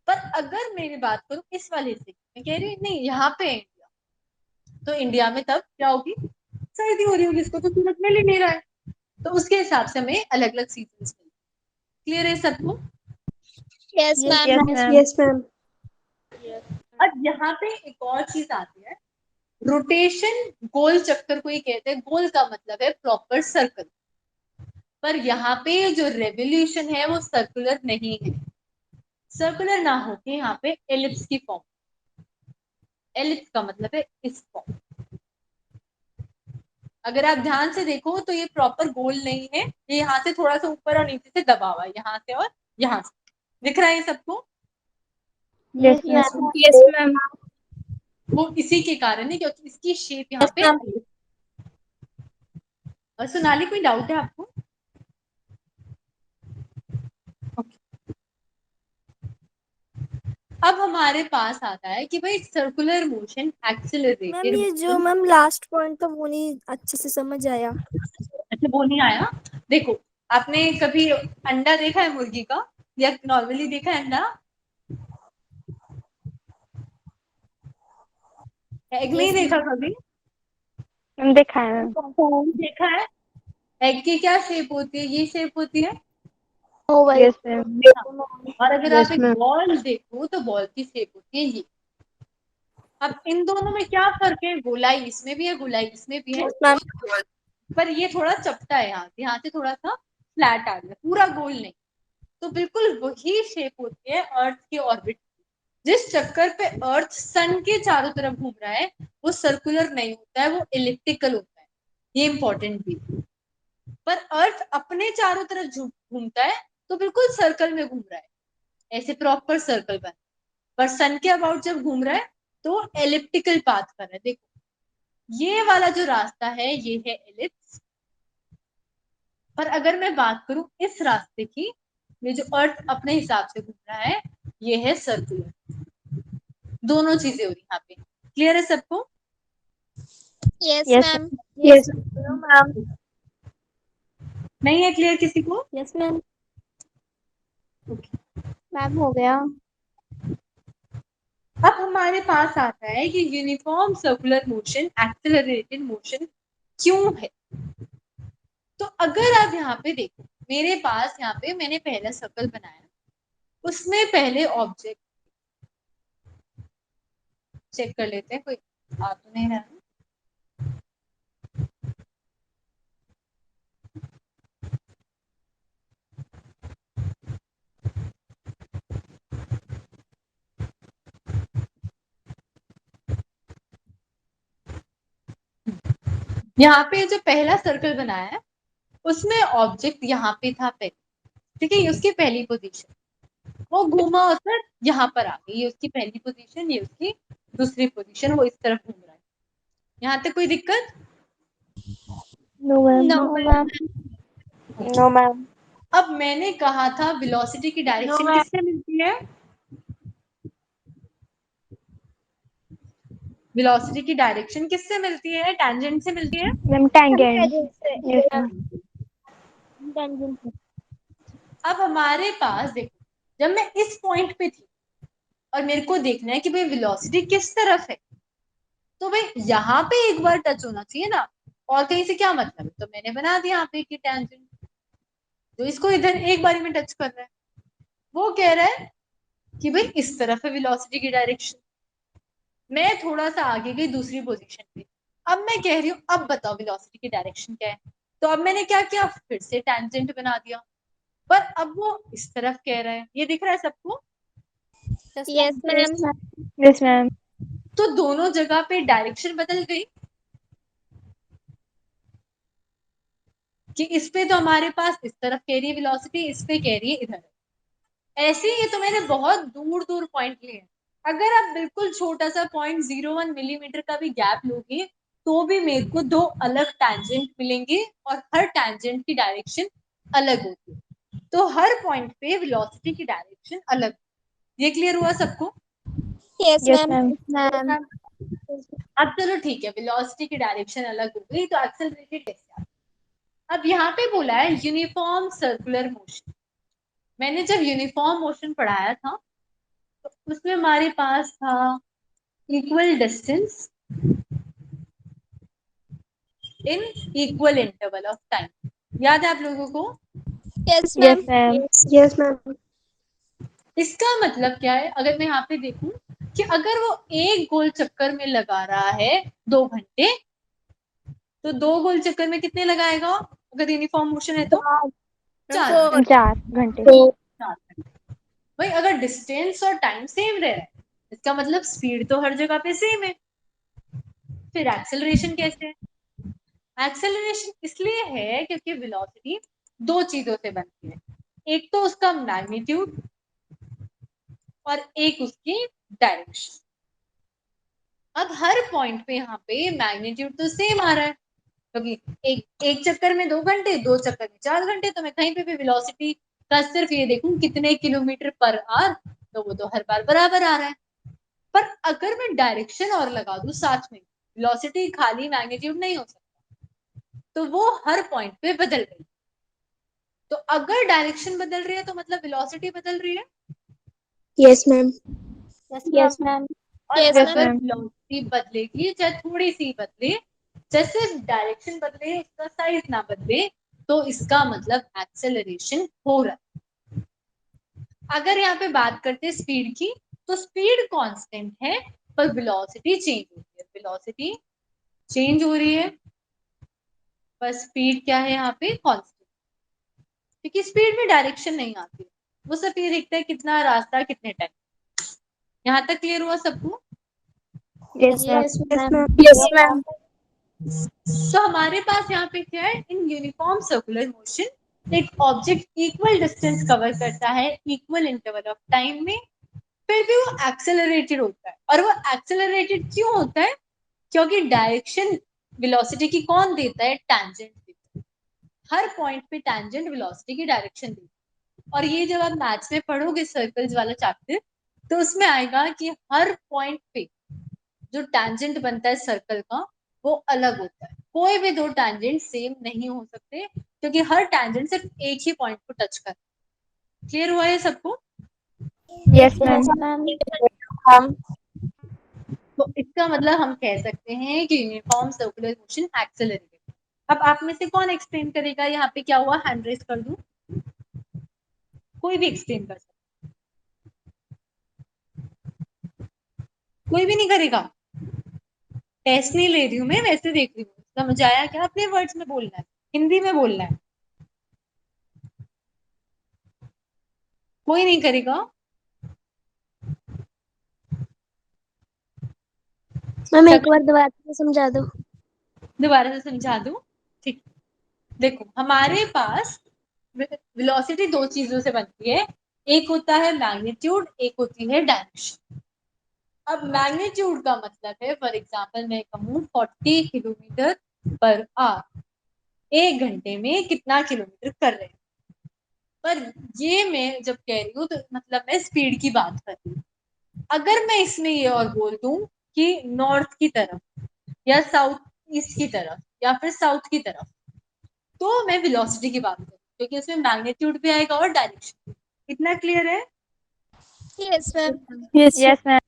पर अगर मेरी बात करूं इस वाले से, मैं कह रही नहीं यहाँ पे इंडिया, तो इंडिया में तब क्या होगी? सर्दी हो रही होगी, इसको तो सूरज मिल ही नहीं रहा है। तो उसके हिसाब से हमें अलग अलग सीजन मिलते हैं। क्लियर है सबको? Yes Yes, ma'am. ma'am. Yes ma'am. अब यहाँ पे एक और चीज आती है, रोटेशन। गोल चक्कर को ही कहते हैं, गोल का मतलब है प्रॉपर सर्कल। पर यहाँ पे जो रेवोल्यूशन है वो सर्कुलर नहीं है। सर्कुलर ना होके यहाँ पे एलिप्स की फॉर्म, एलिप्स का मतलब है इस फॉर्म। अगर आप ध्यान से देखो तो ये प्रॉपर गोल नहीं है, ये यहाँ से थोड़ा सा ऊपर और नीचे से दबा हुआ है, यहाँ से और यहाँ से। दिख रहा है सबको? Yes, ma'am. Yes ma'am. वो इसी के कारण है क्योंकि इसकी शेप यहाँ पे। और सोनाली कोई डाउट है आपको? अब हमारे पास आता है कि भाई सर्कुलर मोशन, एक्सेलरेटेड मैम ये जो मैम लास्ट पॉइंट था वो नहीं अच्छे से समझ आया। अच्छा वो नहीं आया। देखो आपने कभी अंडा देखा है मुर्गी का, या नॉर्मली देखा है अंडा? एग नहीं देखा कभी? देखा है मैम। देखा है। एग की क्या शेप होती है? ये शेप होती है। Yes ma'am. और अगर Yes, आप एक ma'am. बॉल देखो तो बॉल की शेप होती है ये। अब इन दोनों में क्या फर्क है? गोलाई इसमें भी है, गोलाई इसमें भी है, पर ये थोड़ा चपटा है यहाँ से थोड़ा सा फ्लैट आ गया, पूरा गोल नहीं। तो बिल्कुल वही शेप होती है अर्थ के ऑर्बिट। जिस चक्कर पे अर्थ सन के चारों तरफ घूम रहा है वो सर्कुलर नहीं होता है, वो इलिप्टिकल होता है। ये इंपॉर्टेंट भी। पर अर्थ अपने चारों तरफ घूमता है तो बिल्कुल सर्कल में घूम रहा है, ऐसे प्रॉपर सर्कल बन। पर सन के अबाउट जब घूम रहा है तो एलिप्टिकल पाथ कर रहा है। देखो ये वाला जो रास्ता है ये है एलिप्स। पर अगर मैं बात करूं इस रास्ते की, ये जो अर्थ अपने हिसाब से घूम रहा है ये है सर्कुलर। दोनों चीजें हो रही यहाँ पे। क्लियर है सबको? Yes Yes, ma'am. yes. नहीं है क्लियर किसी को? Yes ma'am. मैम हो गया। अब हमारे पास आता है कि uniform circular motion, accelerated motion क्यों है। तो अगर आप यहाँ पे देखो, मेरे पास यहाँ पे मैंने पहला सर्कल बनाया, उसमें पहले ऑब्जेक्ट चेक कर लेते हैं, कोई आ तो नहीं रहा। यहाँ पे जो पहला सर्कल बनाया है उसमें ऑब्जेक्ट यहाँ पे था पहले, ठीक है, ये उसकी पहली पोजीशन। वो घूमा होकर यहाँ पर आ गई, ये उसकी पहली पोजीशन, ये उसकी दूसरी पोजीशन, वो इस तरफ घूम रहा है। यहाँ तक कोई दिक्कत? No, ma'am. No ma'am. No, ma'am. अब मैंने कहा था वेलोसिटी की डायरेक्शन किससे मिलती है? वेलोसिटी की डायरेक्शन किससे मिलती है? टैंजेंट से मिलती है। Ma'am, tangent. Yes, ma'am. अब हमारे पास देखो, जब मैं इस पॉइंट पे थी और मेरे को देखना है कि भाई वेलोसिटी किस तरफ है, तो भाई यहाँ पे एक बार टच होना चाहिए ना, और कहीं से क्या मतलब है? तो मैंने बना दिया यहाँ पे कि टैंजेंट जो इसको इधर एक बारी में टच कर रहा है, वो कह रहा है कि भाई इस तरफ है वेलोसिटी की डायरेक्शन। मैं थोड़ा सा आगे गई दूसरी पोजीशन पे, अब मैं कह रही हूँ अब बताओ वेलोसिटी की डायरेक्शन क्या है। तो अब मैंने क्या किया, फिर से टैंजेंट बना दिया, पर अब वो इस तरफ कह रहा है। ये दिख रहा है सबको? Yes ma'am. Yes, ma'am. तो दोनों जगह पे डायरेक्शन बदल गई कि इस पे तो हमारे पास इस तरफ कह रही है वेलोसिटी, इस पे कह रही है इधर। ऐसे ही ये तो मैंने बहुत दूर दूर पॉइंट लिए। अगर आप बिल्कुल छोटा सा 0.01 मिलीमीटर का भी गैप लोगे तो भी मेरे को दो अलग टैंजेंट मिलेंगे और हर टैंजेंट की डायरेक्शन अलग होगी। तो हर पॉइंट पे वेलोसिटी की डायरेक्शन अलग। ये क्लियर हुआ सबको? Yes Yes, ma'am. ma'am. Ma'am. अब चलो ठीक है, वेलोसिटी की डायरेक्शन अलग हो गई, तो एक्सेलरेटेड कैसे? अब यहाँ पे बोला है यूनिफॉर्म सर्कुलर मोशन। मैंने जब यूनिफॉर्म मोशन पढ़ाया था तो उसमें हमारे पास था equal distance in equal interval of time. याद है आप लोगों को? Yes Yes, ma'am. ma'am. Yes ma'am. इसका मतलब क्या है? अगर मैं यहाँ पे देखूं कि अगर वो एक गोल चक्कर में लगा रहा है 2 घंटे, तो 2 गोल चक्कर में कितने लगाएगा अगर यूनिफॉर्म मोशन है तो? 4 घंटे। 4 घंटे. 4 घंटे। भाई अगर डिस्टेंस और टाइम सेम रहे इसका मतलब स्पीड तो हर जगह पे सेम है। फिर एक्सेलरेशन कैसे है? एक्सेलरेशन इसलिए है क्योंकि वेलोसिटी दो चीजों से बनती है, एक तो उसका मैग्नीट्यूड और एक उसकी डायरेक्शन। अब हर पॉइंट पे यहाँ पे मैग्नीट्यूड तो सेम आ रहा है, क्योंकि एक चक्कर में 2 घंटे, 2 चक्कर में 4 घंटे, तो मैं कहीं पे भी वेलोसिटी का सिर्फ ये देखूं कितने किलोमीटर पर आवर, तो वो तो हर बार बराबर आ रहा है। पर अगर मैं डायरेक्शन और लगा दूं साथ में, वेलोसिटी खाली मैग्नीट्यूड नहीं हो सकता, तो वो हर पॉइंट पे बदल गई। तो अगर डायरेक्शन बदल रही है तो मतलब वेलोसिटी बदल रही है। Yes ma'am. Yes ma'am. और Yes, अगर ma'am. वेलोसिटी बदलेगी, चाहे थोड़ी सी बदले, जैसे डायरेक्शन बदले, इसका साइज ना बदले, तो इसका मतलब एक्सेलरेशन हो रहा है। अगर यहाँ पे बात करते हैं स्पीड की, तो स्पीड कांस्टेंट है, पर वेलोसिटी चेंज हो रही है। वेलोसिटी चेंज हो रही है, पर स्पीड क्या है यहाँ पे, कांस्टेंट। क्योंकि स्पीड में डायरेक्शन नहीं आती, वो सब ये देखता है कितना रास्ता कितने टाइम। यहाँ तक क्लियर हुआ सबको? Yes, ma'am. yes ma'am. Yes, ma'am. तो हमारे पास यहाँ पे क्या है, इन यूनिफॉर्म सर्कुलर मोशन एक ऑब्जेक्ट इक्वल डिस्टेंस कवर करता है इक्वल इंटरवल ऑफ टाइम में, फिर भी वो एक्सेलरेटेड होता है। और वो एक्सेलरेटेड क्यों होता है? क्योंकि डायरेक्शन वेलोसिटी की कौन देता है? टैंजेंट देता है। हर पॉइंट पे टैंजेंट वेलोसिटी की डायरेक्शन देता है। और ये जब आप मैथ्स में पढ़ोगे सर्कल्स वाला चैप्टर, तो उसमें आएगा कि हर पॉइंट पे जो टैंजेंट बनता है सर्कल का, वो अलग होता है। कोई भी दो टैंजेंट सेम नहीं हो सकते, क्योंकि हर टैंजेंट सिर्फ एक ही पॉइंट को टच करता है। क्लियर हुआ है सबको? Yes, ma'am. Yes ma'am. तो इसका मतलब हम कह सकते हैं कि यूनिफॉर्म सर्कुलर मोशन एक्सेलरेटेड। अब आप में से कौन एक्सप्लेन करेगा यहाँ पे क्या हुआ? हैंड रेज कर दूं, कोई भी एक्सप्लेन कर सकता, कोई भी नहीं करेगा? टेस्ट नहीं ले रही हूँ मैं, वैसे देख रही हूँ। समझ आया क्या? अपने वर्ड्स में बोलना है, हिंदी में बोलना है। कोई नहीं करेगा? मैम एक बार दोबारा से समझा दो। दोबारा से समझा दूं? ठीक। देखो, हमारे पास वेलोसिटी दो चीजों से बनती है, एक होता है मैग्नीट्यूड, एक होती है डायरेक्शन। अब मैग्नीट्यूड का मतलब है, फॉर एग्जांपल मैं कहूँ 40 किलोमीटर पर आवर, 1 घंटे में कितना किलोमीटर कर रहे हैं। पर ये मैं जब कह रही हूँ तो मतलब मैं स्पीड की बात कर रही हूँ। अगर मैं इसमें ये और बोल दूं कि नॉर्थ की तरफ या साउथ ईस्ट की तरफ या फिर साउथ की तरफ, तो मैं वेलोसिटी की बात करूँ, क्योंकि इसमें मैग्नीट्यूड भी आएगा और डायरेक्शन। इतना क्लियर है? Yes ma'am. Yes, ma'am.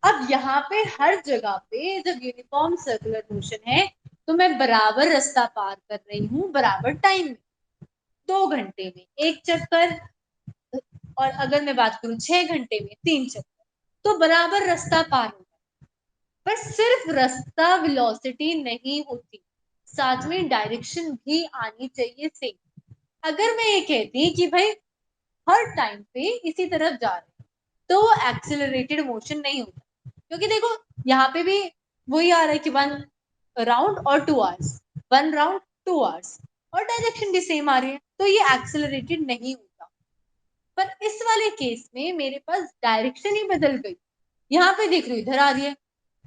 अब यहाँ पे हर जगह पे जब यूनिफॉर्म सर्कुलर मोशन है, तो मैं बराबर रास्ता पार कर रही हूँ बराबर टाइम में। 2 घंटे में 1 चक्कर, और अगर मैं बात करूँ 6 घंटे में 3 चक्कर, तो बराबर रास्ता पार होगा। पर सिर्फ रास्ता वेलोसिटी नहीं होती, साथ में डायरेक्शन भी आनी चाहिए सेम। अगर मैं ये कहती कि भाई हर टाइम पे इसी तरफ जा रहे हैं, तो वो एक्सेलरेटेड मोशन नहीं होता। क्योंकि देखो यहाँ पे भी वही आ रहा है कि 1 राउंड और 2 आवर्स, 1 राउंड 2 आवर्स, और डायरेक्शन भी सेम आ रही है, तो ये एक्सेलरेटेड नहीं होता। पर इस वाले केस में मेरे पास डायरेक्शन ही बदल गई। यहाँ पे देख रही हूँ इधर आ रही है,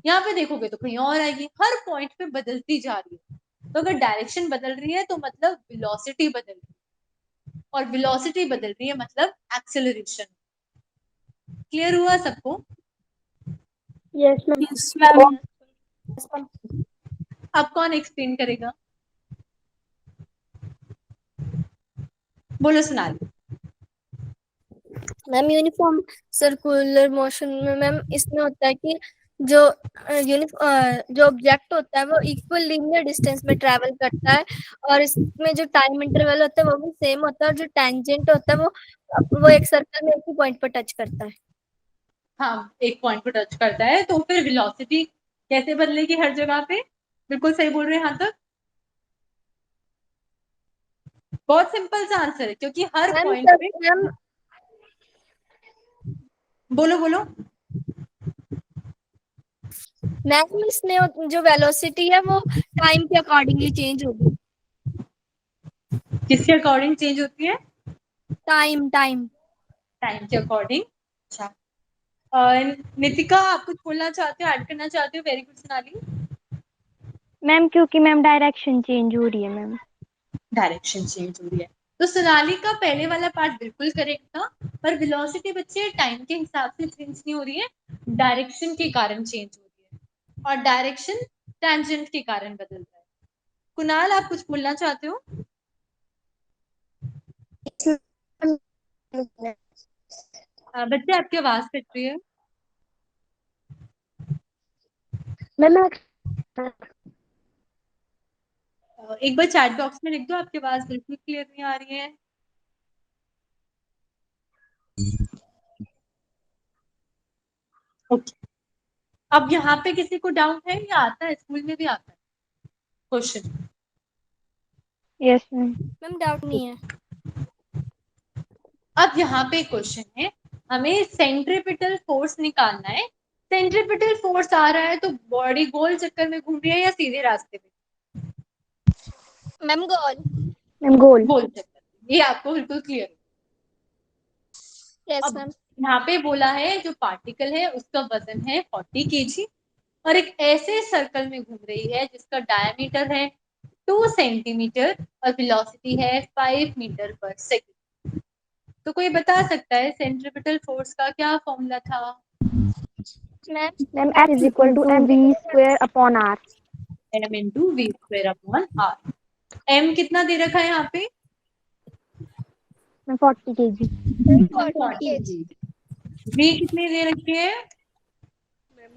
यहाँ पे देखोगे तो कहीं और आएगी, हर पॉइंट पे बदलती जा रही है। तो अगर डायरेक्शन बदल रही है तो मतलब वेलोसिटी बदल रही है, और वेलोसिटी बदल रही है मतलब एक्सेलरेशन। क्लियर हुआ सबको? Yes ma'am. Yes ma'am. अब कौन एक्सप्लेन करेगा? बोलो Sonali. Ma'am uniform circular motion में मैम इसमें होता है कि जो जो ऑब्जेक्ट होता है वो इक्वल लीनियर डिस्टेंस में ट्रैवल करता है, और इसमें जो टाइम इंटरवल होता है वो भी सेम होता है, और जो टेंजेंट होता है वो एक सर्कल में एक ही पॉइंट पर टच करता है। हाँ, एक पॉइंट को टच करता है, तो फिर वेलोसिटी कैसे बदलेगी हर जगह पे? बिल्कुल सही बोल रहे हैं यहाँ तक। बहुत सिंपल सा आंसर है, क्योंकि हर मैम पॉइंट पे, मैम बोलो बोलो। मैम इसमें जो वेलोसिटी है वो टाइम के अकॉर्डिंगली चेंज होगी। किसके अकॉर्डिंग चेंज होती है? टाइम टाइम टाइम के अकॉर्डिंग। अच्छा, नितिका, आप कुछ बोलना चाहते हो, ऐड करना चाहते हो? Very good Sonali. मैम क्योंकि मैम डायरेक्शन चेंज हो रही है मैम। डायरेक्शन चेंज हो रही है, तो सोनाली का पहले वाला पार्ट बिल्कुल करेक्ट था, पर वेलोसिटी बच्चे टाइम के हिसाब से चेंज नहीं हो रही है, डायरेक्शन के कारण चेंज हो रही है, और डायरेक्शन टेंजेंट के कारण बदल रहा है। कुणाल, आप कुछ बोलना चाहते हो? बच्चे, आपकी आवाज कट रही है। मैम एक बार चैट बॉक्स में लिख दो, आपकी आवाज बिल्कुल क्लियर नहीं आ रही है। ओके, अब यहाँ पे किसी को डाउट है या आता है? स्कूल में भी आता है question? Yes ma'am. Ma'am doubt नहीं है। अब यहाँ पे क्वेश्चन है, हमें सेंट्रीपिटल फोर्स निकालना है। सेंट्रीपिटल फोर्स आ रहा है तो बॉडी गोल चक्कर में घूम रही है या सीधे रास्ते में? मैम गोल। मैम गोल। गोल चक्कर, ये आपको बिल्कुल क्लियर है। यस अब मैम। यहाँ पे बोला है जो पार्टिकल है उसका वजन है 40 kg और एक ऐसे सर्कल में घूम रही है जिसका डायमीटर है 2 सेंटीमीटर और वेलोसिटी है 5 मीटर पर सेकेंड। तो कोई बता सकता है सेंट्रीपिटल फोर्स का क्या फॉर्मूला था? Ma'am ma'am F is equal to mv square upon r. m into v square upon r. m कितना दे रखा है यहाँ पे? Ma'am 40 kg। 40 kg। v कितनी दे रखी है? मैम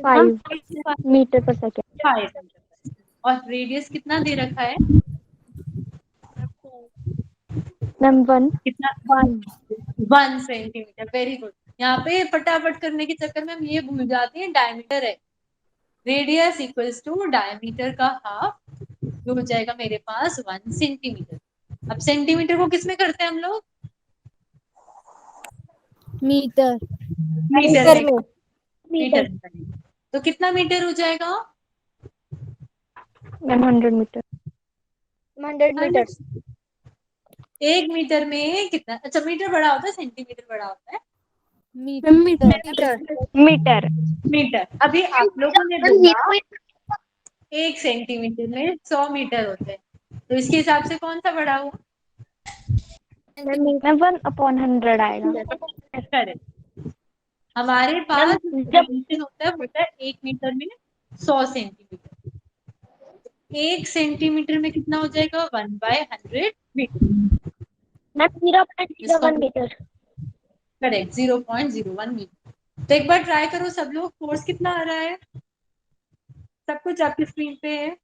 5। 5 मीटर पर सेकेंड। 5। और रेडियस कितना दे रखा है? मैम 1। कितना? 1 सेंटीमीटर। Very good. यहाँ पे फटाफट करने के चक्कर में हम ये भूल जाते हैं डायमीटर है। रेडियस इक्वल्स टू डायमीटर का हाफ, जो हो जाएगा मेरे पास 1 सेंटीमीटर। अब सेंटीमीटर को किसमें करते हैं हम लोग? मीटर। मीटर में। में। मीटर में करेंगे तो कितना मीटर हो जाएगा? Ma'am 100 metre. 100 मीटर। 1 मीटर में कितना? अच्छा, मीटर बड़ा होता है सेंटीमीटर बड़ा होता है? मीटर। मीटर। मीटर। मीटर। अभी आप लोगों ने मैम बोला ये 1 सेंटीमीटर में 100 मीटर होते हैं, तो इसके हिसाब से कौन सा बड़ा हुआ? मैम 1 अपॉन 100 आएगा। करेक्ट। हमारे मैम पास जब डायमेंशन होता है 1 मीटर में 100 सेंटीमीटर। 1 सेंटीमीटर में कितना हो जाएगा? 1/100 मीटर। मैम 0.01 इसको मीटर। Correct, 0.01 metre. तो एक बार ट्राई करो सब लोग, फोर्स कितना आ रहा है? सब कुछ आपकी स्क्रीन पे है।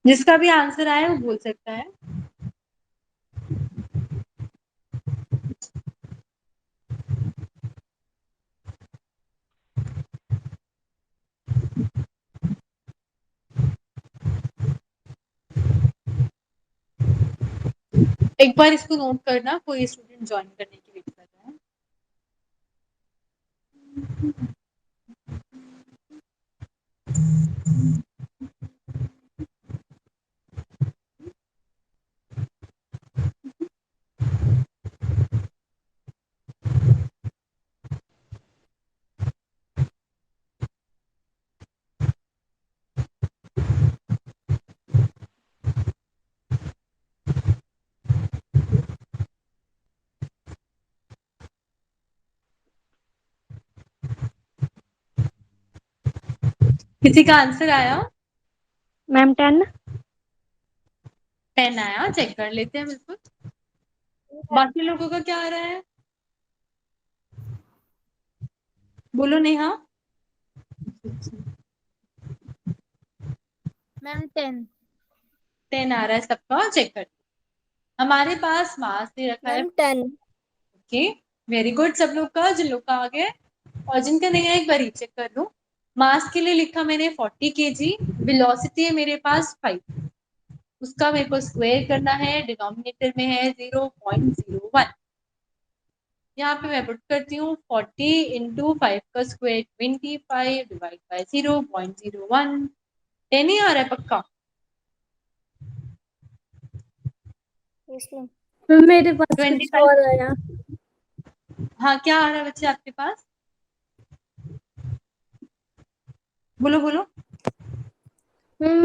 जिसका भी आंसर आए वो बोल सकता है। एक बार इसको नोट करना, कोई स्टूडेंट ज्वाइन करने की वेट कर रहा है। किसी का आंसर आया? मैम 10। 10 आया, चेक कर लेते हैं बिल्कुल। बाकी लोगों का क्या आ रहा है? बोलो नेहा। मैम 10। 10 आ रहा है सबका, चेक कर। हमारे पास मास दे रखा है मैम 10। ओके, वेरी गुड सब लोग का, जिन लोग का आ गया और जिनका नहीं है एक बार रीचेक कर लो। मास के लिए लिखा मैंने 40 kg, वेलोसिटी है मेरे पास 5, उसका मेरे को स्क्वायर करना है, डिनोमिनेटर में है 0.01। यहाँ पे मैं पुट करती हूँ 40 इंटू 5 का स्क्वायर 25 डिवाइड बाय 0.01। 10 ही आ रहा है पक्का? Yes ma'am. मेरे पास कुछ 25। और आया। हाँ क्या आ रहा है बच्चे आपके पास? बोलो बोलो।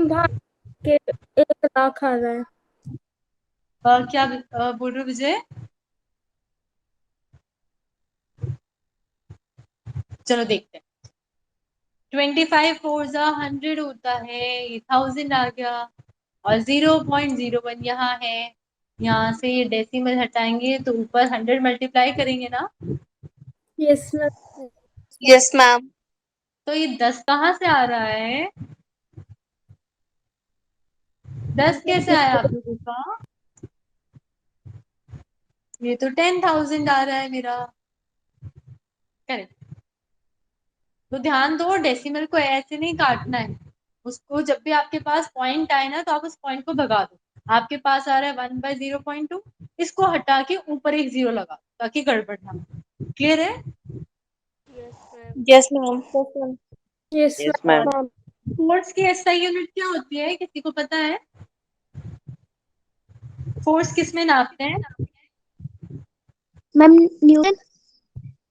भाग के 1 लाख आ रहा है। क्या बोल रहे हो विजय? चलो देखते हैं। 25 4 100 होता है, ये 1000 आ गया और 0.01 यहाँ है। यहाँ से ये डेसिमल हटाएंगे तो ऊपर 100 मल्टीप्लाई करेंगे ना। Yes ma'am. Yes ma'am. तो ये 10 कहाँ से आ रहा है? 10 कैसे आया आप लोगों का? ये तो 10,000 आ रहा है मेरा। करेक्ट। तो ध्यान दो, डेसिमल को ऐसे नहीं काटना है, उसको जब भी आपके पास पॉइंट आए ना तो आप उस पॉइंट को भगा दो। आपके पास आ रहा है 1/0.2, इसको हटा के ऊपर एक 0 लगा दो ताकि गड़बड़ ना हो। क्लियर है? Yes ma'am. Yes yes ma'am. Ma'am. Force की एसआई यूनिट क्या होती है, किसी को पता है? फोर्स किस में नापते हैं? Ma'am Newton.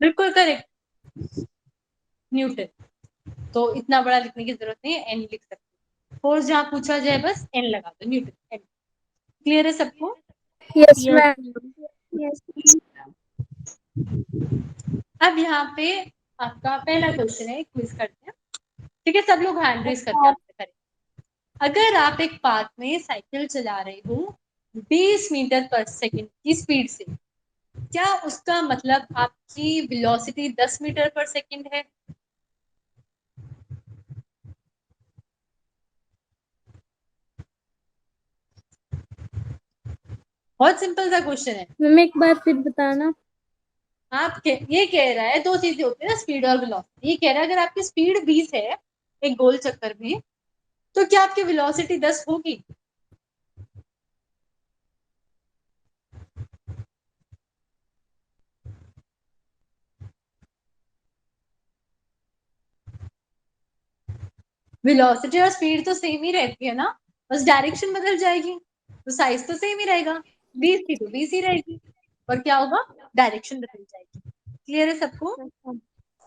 बिल्कुल करेक्ट, न्यूटन। तो इतना बड़ा लिखने की जरूरत नहीं है, एन लिख सकते हैं। फोर्स जहां पूछा जाए बस एन लगा दो, न्यूटन एन। क्लियर है सबको? Yes yes ma'am. यस। अब यहाँ पे आपका पहला क्वेश्चन है, क्विज करते हैं। ठीक है, सब लोग हैंड रेस करके आंसर करें। अगर आप एक पाथ में साइकिल चला रहे हो 20 मीटर पर सेकंड की स्पीड से, क्या उसका मतलब आपकी वेलोसिटी 10 मीटर पर सेकंड है? बहुत सिंपल सा क्वेश्चन है। मैम एक बार फिर बताना। ये कह रहा है, दो चीजें होती है ना, स्पीड और वेलोसिटी। ये कह रहा है अगर आपकी स्पीड 20 है एक गोल चक्कर में, तो क्या आपकी वेलोसिटी 10 होगी? वेलोसिटी और स्पीड तो सेम ही रहती है ना, बस डायरेक्शन बदल जाएगी, तो साइज तो सेम ही रहेगा। 20 की तो 20 ही रहेगी, और क्या होगा, डायरेक्शन बदल जाएगी। क्लियर है सबको?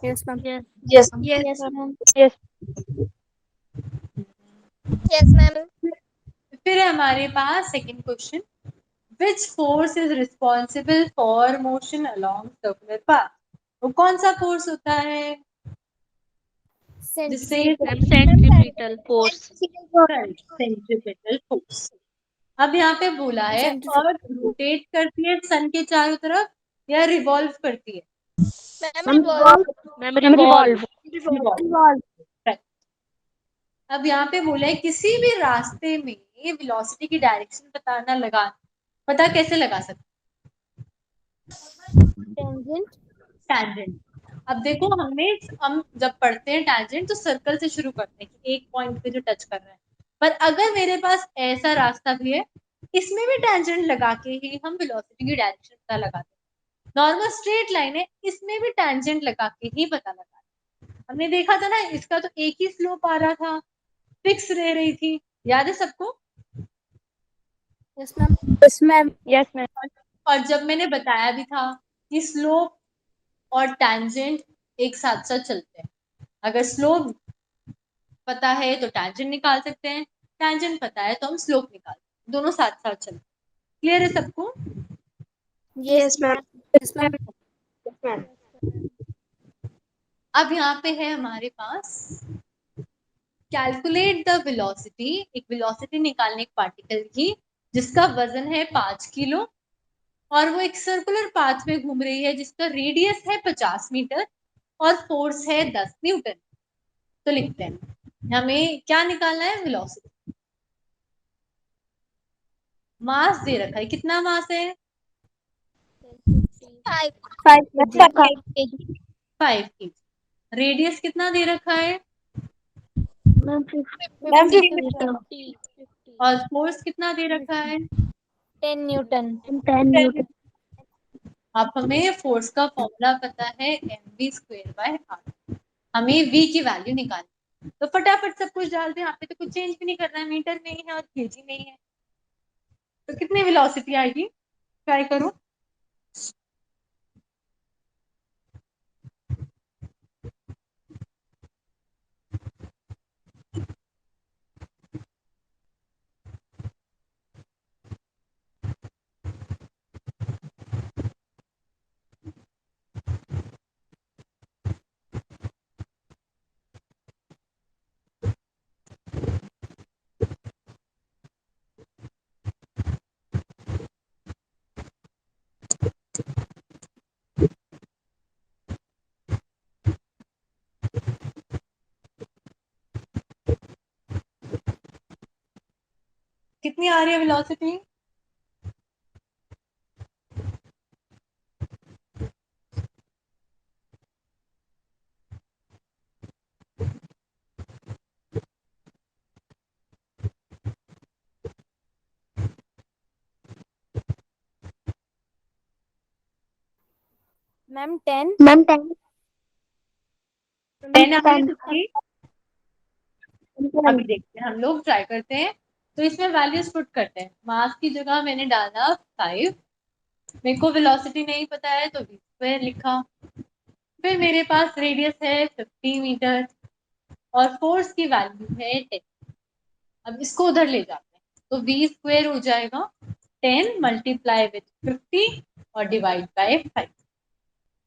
Yes ma'am. Yes yes yes ma'am. Ma'am. Yes yes ma'am. फिर है हमारे पास second question, which force is responsible for motion along circular path? वो कौन सा फोर्स होता है जिससे ये सेंट्रीपिटल फोर्स। Centripetal force. अब यहाँ पे बोला है अर्थ रोटेट करती है सन के चारों तरफ या रिवॉल्व करती है? Ma'am revolve. Ma'am revolve. Revolve. अब यहाँ पे बोला है किसी भी रास्ते में वेलोसिटी की डायरेक्शन पता कैसे लगा सकते? टेंजेंट। टैंजेंट। अब देखो हम जब पढ़ते हैं टैंजेंट तो सर्कल से शुरू करते हैं कि एक पॉइंट पे जो टच कर रहा है, पर अगर मेरे पास ऐसा रास्ता भी है, इसमें भी टैंजेंट लगा के ही हम वेलोसिटी की डायरेक्शन पता लगाते हैं। नॉर्मल स्ट्रेट लाइन है, इसमें भी टैंजेंट लगा के ही पता लगाते हैं। हमने देखा था ना, इसका तो एक ही स्लोप आ रहा था, फिक्स रह रही थी, याद है सबको? Yes ma'am. Yes ma'am. Yes ma'am. और जब मैंने बताया भी था कि स्लोप और टैंजेंट एक साथ साथ चलते हैं। अगर स्लोप पता है तो टैंजेंट निकाल सकते हैं, टैंजेंट पता है तो हम स्लोप निकाल सकते हैं, दोनों साथ साथ चलते हैं। क्लियर है सबको? Yes ma'am. Yes ma'am. अब यहाँ पे है हमारे पास कैलकुलेट द वेलोसिटी, एक वेलोसिटी निकालने एक पार्टिकल की जिसका वजन है 5 किलो और वो एक सर्कुलर पाथ में घूम रही है जिसका रेडियस है 50 मीटर और फोर्स है 10 न्यूटन। तो लिखते हैं हमें क्या निकालना है, वेलोसिटी। मास दे रखा है, कितना मास है? 5 kg. 5 kg. रेडियस कितना दे रखा है? Ma'am 50 metre. और फोर्स कितना दे रखा है? 10 न्यूटन. 10 न्यूटन. अब हमें फोर्स का फॉर्मूला पता है mv²/r. हमें v की वैल्यू निकालनी, तो फटाफट सब कुछ डाल दें. यहाँ पे तो कुछ चेंज भी नहीं करना है, मीटर में ही है और केजी में ही है. तो कितनी वेलोसिटी आएगी? ट्राई करो. कितनी आ रही है वेलोसिटी? मैम 10. मैम 10. 10 आ रही है. अभी देखते हैं, हम लोग ट्राई करते हैं. तो इसमें वैल्यूज पुट करते हैं. मास की जगह मैंने डाला 5. मेरे को वेलोसिटी नहीं पता है तो v² लिखा. फिर मेरे पास रेडियस है 50 मीटर और फोर्स की वैल्यू है 10. अब इसको उधर ले जाते हैं, तो v² हो जाएगा 10 मल्टीप्लाई विथ 50 और डिवाइड बाय 5.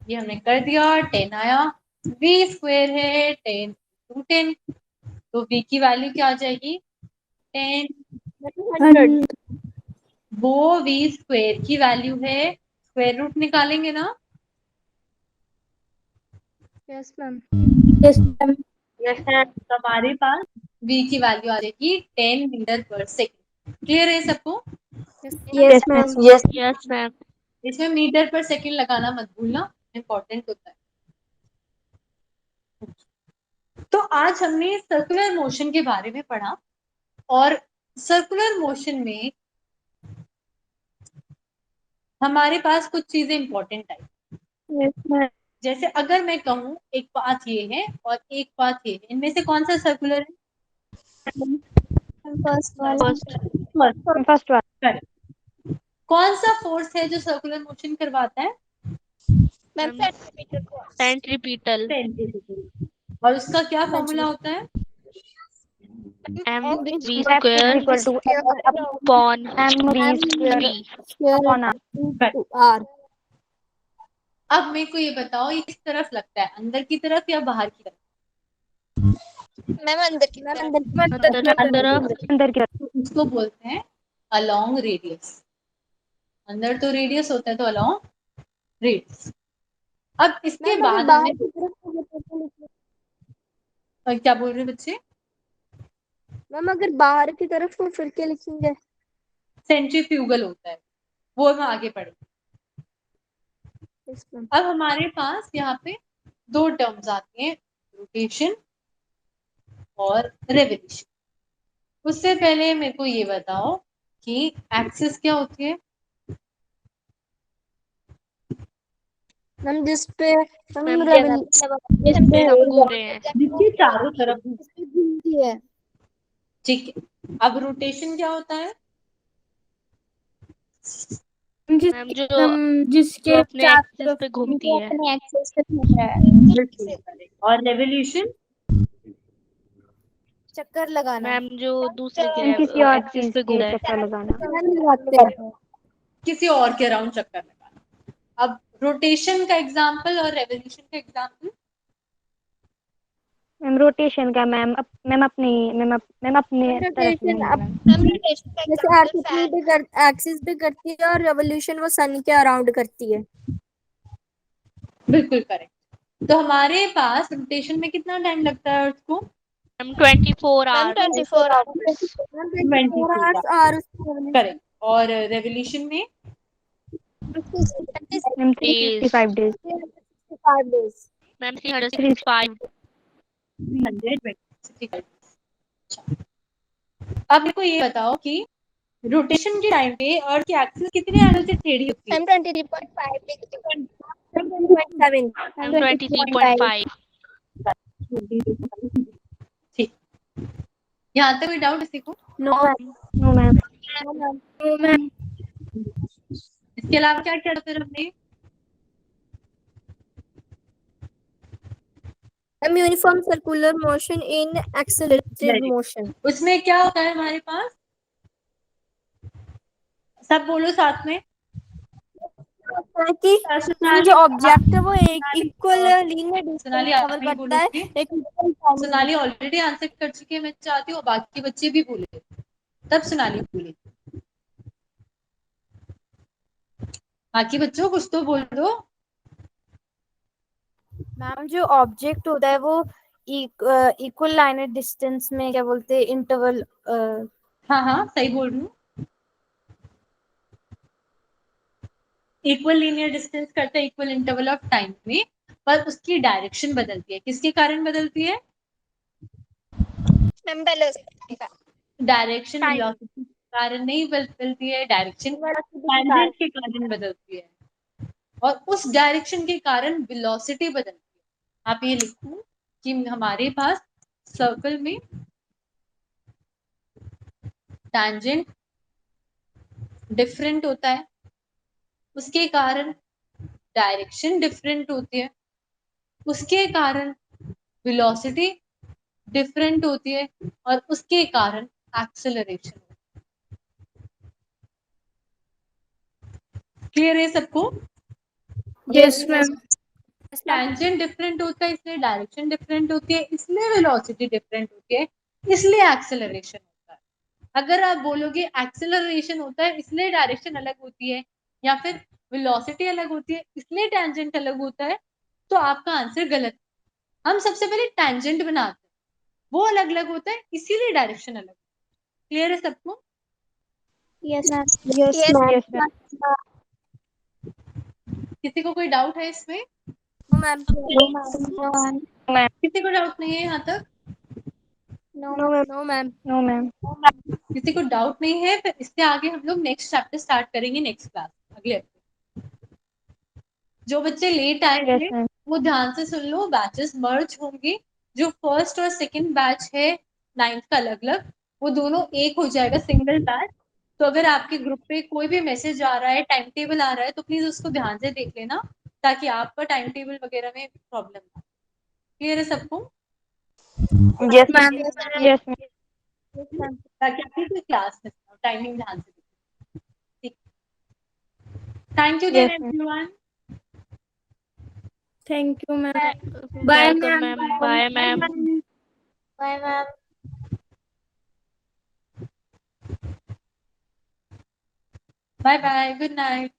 ये हमने कर दिया. 10 आया. v² है 10 × 10, तो v की वैल्यू क्या आ जाएगी? 10. 100. वो v² की वैल्यू है, स्क्वायर रूट निकालेंगे ना? Yes ma'am. Yes ma'am. तो हमारे पास v की वैल्यू आ जाएगी 10 मीटर पर सेकेंड. क्लियर है सबको? Yes ma'am. Yes ma'am. इसमें मीटर पर सेकेंड लगाना मत भूलना, इंपॉर्टेंट होता है. तो आज हमने सर्कुलर मोशन के बारे में पढ़ा. और सर्कुलर मोशन में हमारे पास कुछ चीजें इंपॉर्टेंट आई. Yes ma'am. जैसे अगर मैं कहूँ एक पाथ ये है और एक पाथ ये है, इनमें से कौन सा सर्कुलर है? फर्स्ट वाला. First one. करेक्ट. कौन सा फोर्स है जो सर्कुलर मोशन करवाता है? Ma'am centripetal. सेंट्रीपिटल. और उसका क्या फॉर्मूला होता है? mv² equal two upon mv² v. Upon r. अब मेरे को ये बताओ, ये किस तरफ लगता है, अंदर की तरफ या बाहर की तरफ? मैम अंदर की अंदर की. तो उसको बोलते हैं अलोंग रेडियस. अंदर तो रेडियस होता है, तो अलोंग रेडियस. अब इसके बाद हमें क्या बोल रहे बच्चे? मैम अगर बाहर की तरफ तो फिर क्या लिखेंगे? सेंट्रीफ्यूगल होता है, वो हम आगे पढ़ेंगे. अब हमारे पास यहाँ पे दो टर्म्स आती हैं, रोटेशन और रेवोल्यूशन. उससे पहले मेरे को ये बताओ कि एक्सिस क्या होती है? मैम जिस पे हम घूम रहे हैं. जिसके चारों तरफ. घूमती है. ठीक है. अब रोटेशन क्या होता है? मैम जो जिसके अपने एक्सिस पे घूमती है. अपने एक्सेस पे घूम रहा है. और रेवोल्यूशन? चक्कर लगाना. मैम जो दूसरे मैम किसी और एक्सिस चीज पे के घूमता है. चक्कर लगाना. किसी और के अराउंड चक्कर लगाना. अब रोटेशन का एग्जाम्पल और रेवोल्यूशन का एग्जाम्पल? मैम रोटेशन का मैम अपने तरफ से एक्सिस पे करती है और रेवोल्यूशन वो सन के अराउंड करती है. बिल्कुल करेक्ट. तो हमारे पास रोटेशन में कितना टाइम लगता है अर्थ को? Ma'am 24 hours. 24 आवर्स. करेक्ट. और रेवोल्यूशन में मैम 365 days. 365 days. मैम 365. 365। अब मेरे को ये बताओ कि रोटेशन के टाइम पे अर्थ की एक्सिस कितने एंगल से टेढ़ी होती है? Ma'am 23.5 20.7 ma'am 23.5. ठीक, यहाँ तक कोई डाउट किसी को? No No, ma'am. No ma'am इसके अलावा क्या क्या फिर हमने? Ma'am uniform circular motion in accelerated motion. उसमें क्या होता है हमारे पास? सब बोलो साथ में। कि जो ऑब्जेक्ट है वो एक equal linear distance Sonali cover आप भी करता बोलो है. प्लीज। एक equal time में. सोनाली ऑलरेडी आंसर कर चुकी है, मैं चाहती हूँ बाकी बच्चे भी बोले, तब सोनाली बोले। बाकी बच्चों कुछ तो बोल दो। मैम जो ऑब्जेक्ट होता है वो इक्वल लाइनर डिस्टेंस में क्या बोलते हैं इंटरवल. हाँ हाँ सही बोल रही हूँ। इक्वल लीनियर डिस्टेंस करते हैं इक्वल इंटरवल ऑफ टाइम में, पर उसकी डायरेक्शन बदलती है। किसके कारण बदलती है? डायरेक्शन वेलोसिटी के कारण नहीं बदलती है, डायरेक्शन टैंजेंट के कारण बदलती है, और उस डायरेक्शन के कारण वेलोसिटी बदलती है। आप ये लिखो कि हमारे पास सर्कल में टैंजेंट डिफरेंट होता है, उसके कारण डायरेक्शन डिफरेंट होती है, उसके कारण वेलोसिटी डिफरेंट होती है, और उसके कारण एक्सेलरेशन। क्लियर है सबको? Yes ma'am. टैंजेंट डिफरेंट होता है इसलिए डायरेक्शन डिफरेंट होती है, इसलिए वेलोसिटी डिफरेंट होती है, इसलिए एक्सेलरेशन होता है। अगर आप बोलोगे एक्सेलरेशन होता है इसलिए डायरेक्शन अलग होती है, या फिर वेलोसिटी अलग होती है इसलिए टैंजेंट अलग होता है, तो आपका आंसर गलत है। हम सबसे पहले टैंजेंट बनाते हैं, वो अलग अलग होता है इसीलिए डायरेक्शन अलग। क्लियर है सबको? Yes ma'am. Yes, ma'am. किसी को कोई डाउट है इसमें? No ma'am. किसी को डाउट नहीं है यहाँ तक? No ma'am. No, ma'am. किसी को डाउट नहीं है? फिर इससे आगे हम लोग नेक्स्ट चैप्टर स्टार्ट करेंगे नेक्स्ट क्लास, अगले हफ्ते। जो बच्चे लेट आए Yes, थे ma'am. वो ध्यान से सुन लो, बैचेस मर्ज होंगे। जो फर्स्ट और सेकंड बैच है 9th का अलग अलग, वो दोनों एक हो जाएगा, सिंगल बैच। तो अगर आपके ग्रुप पे कोई भी मैसेज आ रहा है, टाइम टेबल आ रहा है, तो प्लीज उसको ध्यान से देख लेना, ताकि आपका टाइम टेबल वगैरह में प्रॉब्लम ना। क्लियर है सबको? Yes, ma'am. yes, ma'am. ताकि आपकी कोई क्लास मिस ना हो, टाइमिंग ध्यान से देखो। ठीक, thank you then Yes, ma'am. Everyone. Thank you ma'am. Bye welcome ma'am. Ma'am. Bye ma'am. Bye ma'am. Bye bye, good night.